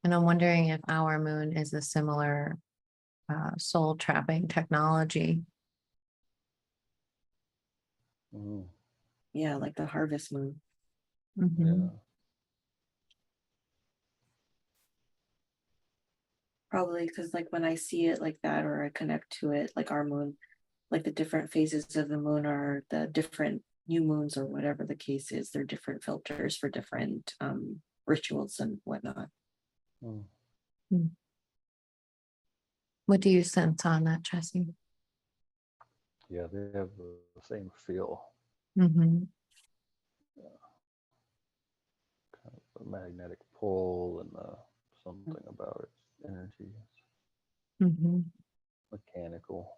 [SPEAKER 1] And I'm wondering if our moon is a similar soul trapping technology.
[SPEAKER 3] Yeah, like the harvest moon.
[SPEAKER 2] Yeah.
[SPEAKER 3] Probably because, like, when I see it like that, or I connect to it, like our moon, like the different phases of the moon are the different new moons, or whatever the case is. They're different filters for different rituals and whatnot.
[SPEAKER 1] What do you sense on that, Jesse?
[SPEAKER 2] Yeah, they have the same feel. the magnetic pull and the something about its energy.
[SPEAKER 1] Mm-hmm.
[SPEAKER 2] Mechanical.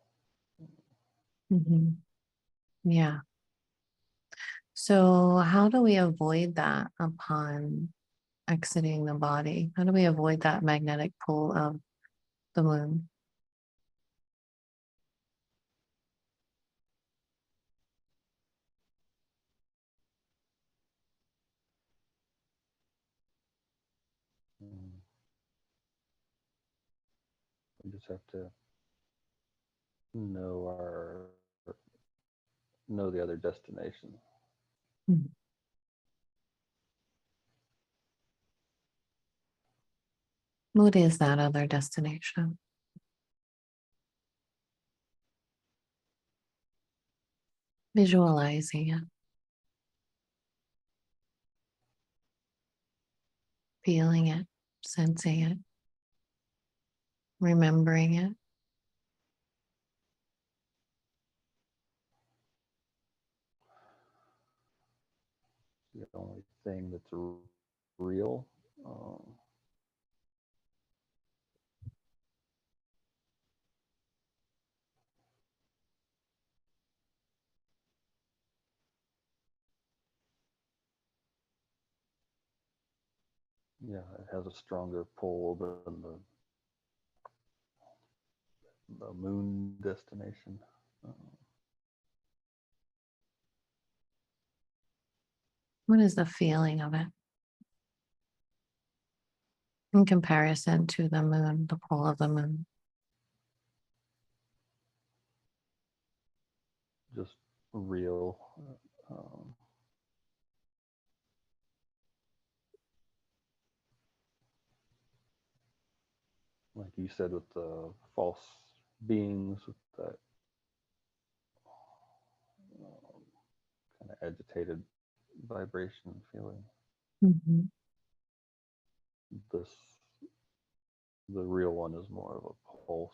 [SPEAKER 1] Mm-hmm. Yeah. So how do we avoid that upon exiting the body? How do we avoid that magnetic pull of the moon?
[SPEAKER 2] We just have to know the other destination.
[SPEAKER 1] Mhm. What is that other destination? Visualizing it, feeling it, sensing it, remembering it.
[SPEAKER 2] The only thing that's real. Yeah, it has a stronger pull than the moon destination.
[SPEAKER 1] What is the feeling of it in comparison to the moon, the pull of the moon?
[SPEAKER 2] Just real. Um, like you said with the false beings, with that kind of agitated vibration feeling.
[SPEAKER 1] Mm-hmm.
[SPEAKER 2] This, the real one, is more of a pulse.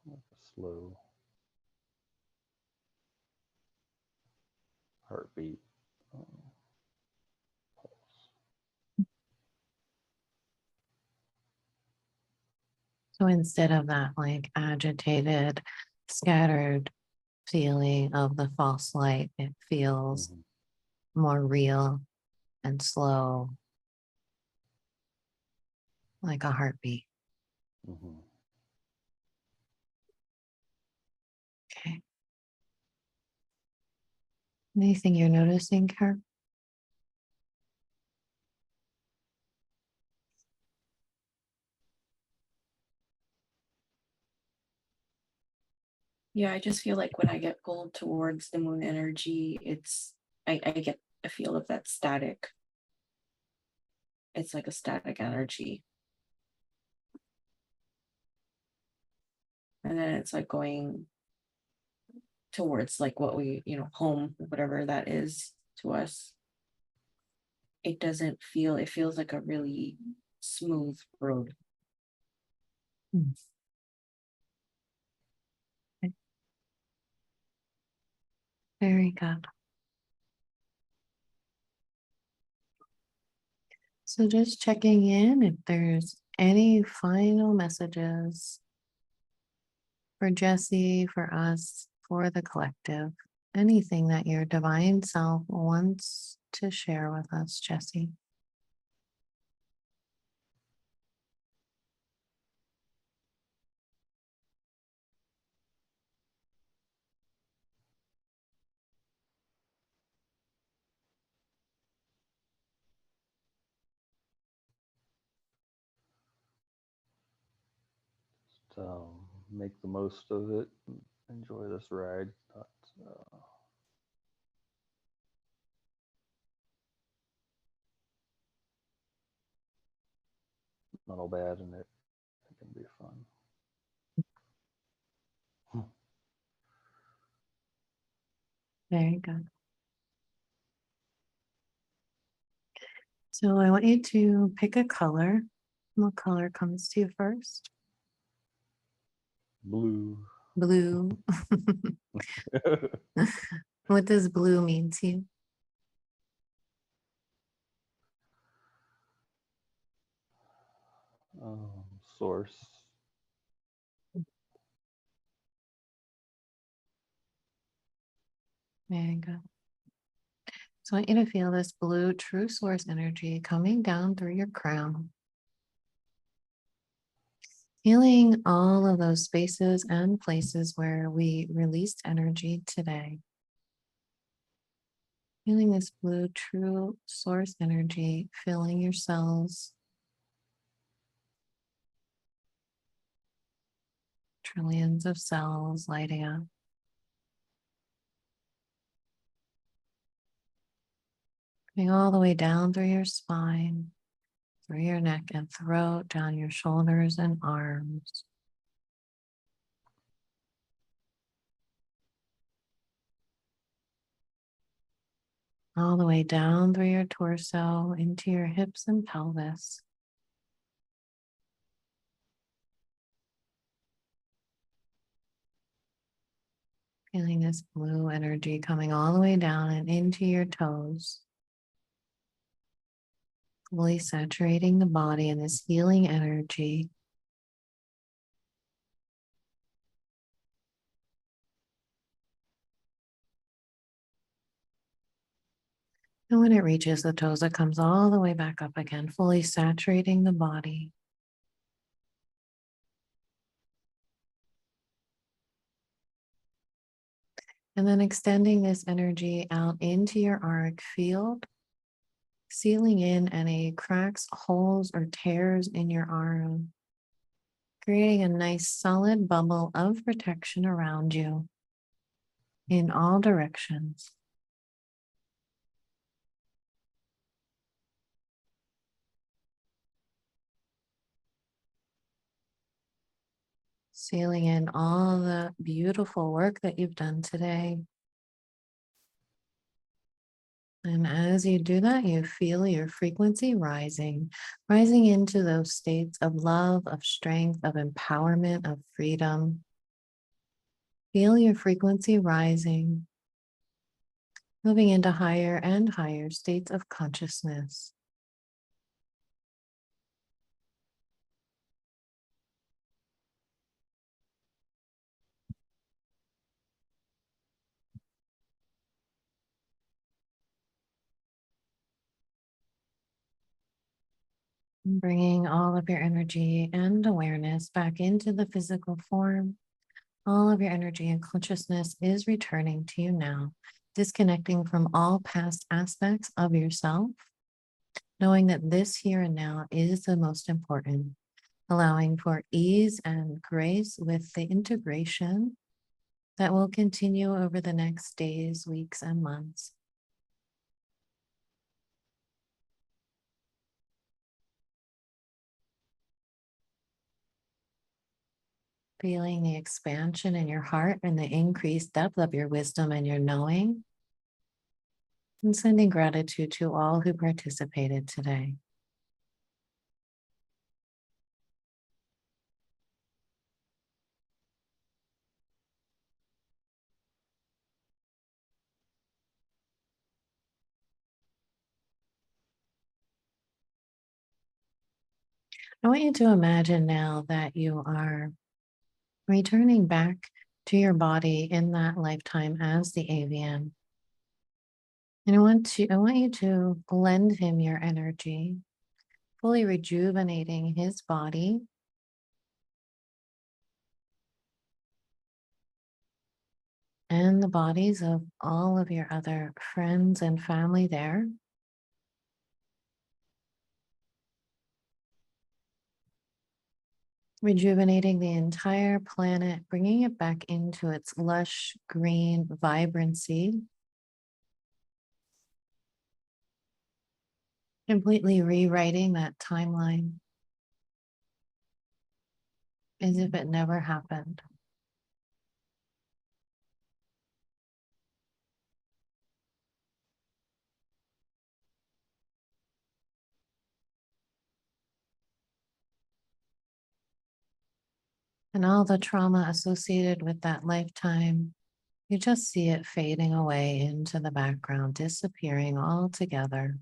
[SPEAKER 2] Like a slow heartbeat. Pulse.
[SPEAKER 1] So instead of that like agitated, scattered feeling of the false light, it feels more real and slow, like a heartbeat.
[SPEAKER 2] Mm-hmm.
[SPEAKER 1] Okay. Anything you're noticing, Kurt?
[SPEAKER 3] Yeah, I just feel like when I get pulled towards the moon energy, I get a feel of that static. It's like a static energy. And then it's like going towards like what we, home, whatever that is to us. It doesn't feel, it feels like a really smooth road.
[SPEAKER 1] Hmm. Okay. Very good. So just checking in if there's any final messages for Jesse, for us, for the collective, anything that your divine self wants to share with us, Jesse.
[SPEAKER 2] Just make the most of it. Enjoy this ride. Not all bad in it. It can be fun.
[SPEAKER 1] Very good. So I want you to pick a color. What color comes to you first?
[SPEAKER 2] Blue.
[SPEAKER 1] Blue. What does blue mean to you?
[SPEAKER 2] Source.
[SPEAKER 1] There you go. So I want you to feel this blue true source energy coming down through your crown. Healing all of those spaces and places where we released energy today. Feeling this blue true source energy filling your cells. Trillions of cells lighting up. Coming all the way down through your spine, through your neck and throat, down your shoulders and arms. All the way down through your torso into your hips and pelvis. Feeling this blue energy coming all the way down and into your toes. Fully saturating the body in this healing energy. And when it reaches the toes, it comes all the way back up again, fully saturating the body. And then extending this energy out into your auric field, sealing in any cracks, holes, or tears in your arm, creating a nice solid bubble of protection around you in all directions. Sealing in all the beautiful work that you've done today. And as you do that, you feel your frequency rising, rising into those states of love, of strength, of empowerment, of freedom. Feel your frequency rising, moving into higher and higher states of consciousness. Bringing all of your energy and awareness back into the physical form. All of your energy and consciousness is returning to you now, disconnecting from all past aspects of yourself, knowing that this here and now is the most important, allowing for ease and grace with the integration that will continue over the next days, weeks, and months. Feeling the expansion in your heart and the increased depth of your wisdom and your knowing. And sending gratitude to all who participated today. I want you to imagine now that you are returning back to your body in that lifetime as the Avian. And I want you to lend him your energy, fully rejuvenating his body. And the bodies of all of your other friends and family there. Rejuvenating the entire planet, bringing it back into its lush green vibrancy. Completely rewriting that timeline as if it never happened. And all the trauma associated with that lifetime, you just see it fading away into the background, disappearing altogether.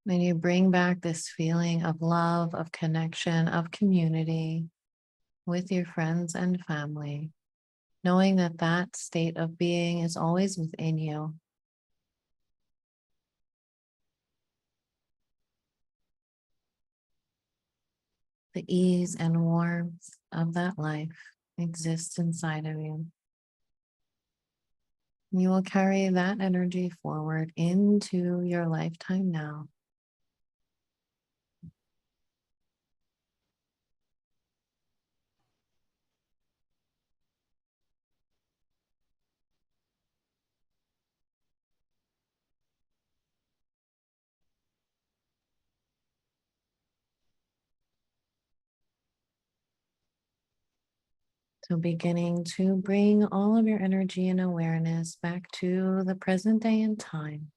[SPEAKER 1] When you bring back this feeling of love, of connection, of community with your friends and family, knowing that that state of being is always within you. The ease and warmth of that life exists inside of you. You will carry that energy forward into your lifetime now. So beginning to bring all of your energy and awareness back to the present day and time.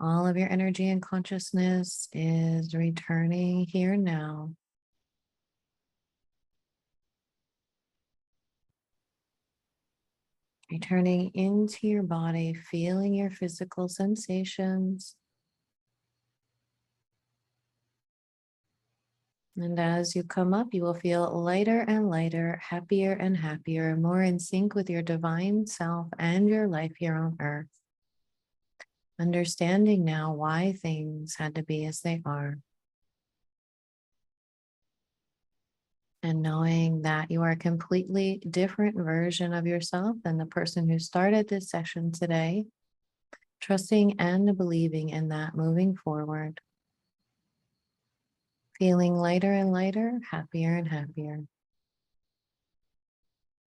[SPEAKER 1] All of your energy and consciousness is returning here now. Returning into your body, feeling your physical sensations. And as you come up, you will feel lighter and lighter, happier and happier, more in sync with your divine self and your life here on earth. Understanding now why things had to be as they are. And knowing that you are a completely different version of yourself than the person who started this session today. Trusting and believing in that moving forward. Feeling lighter and lighter, happier and happier.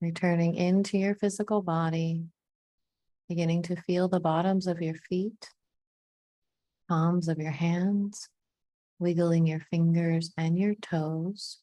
[SPEAKER 1] Returning into your physical body, beginning to feel the bottoms of your feet, palms of your hands, wiggling your fingers and your toes.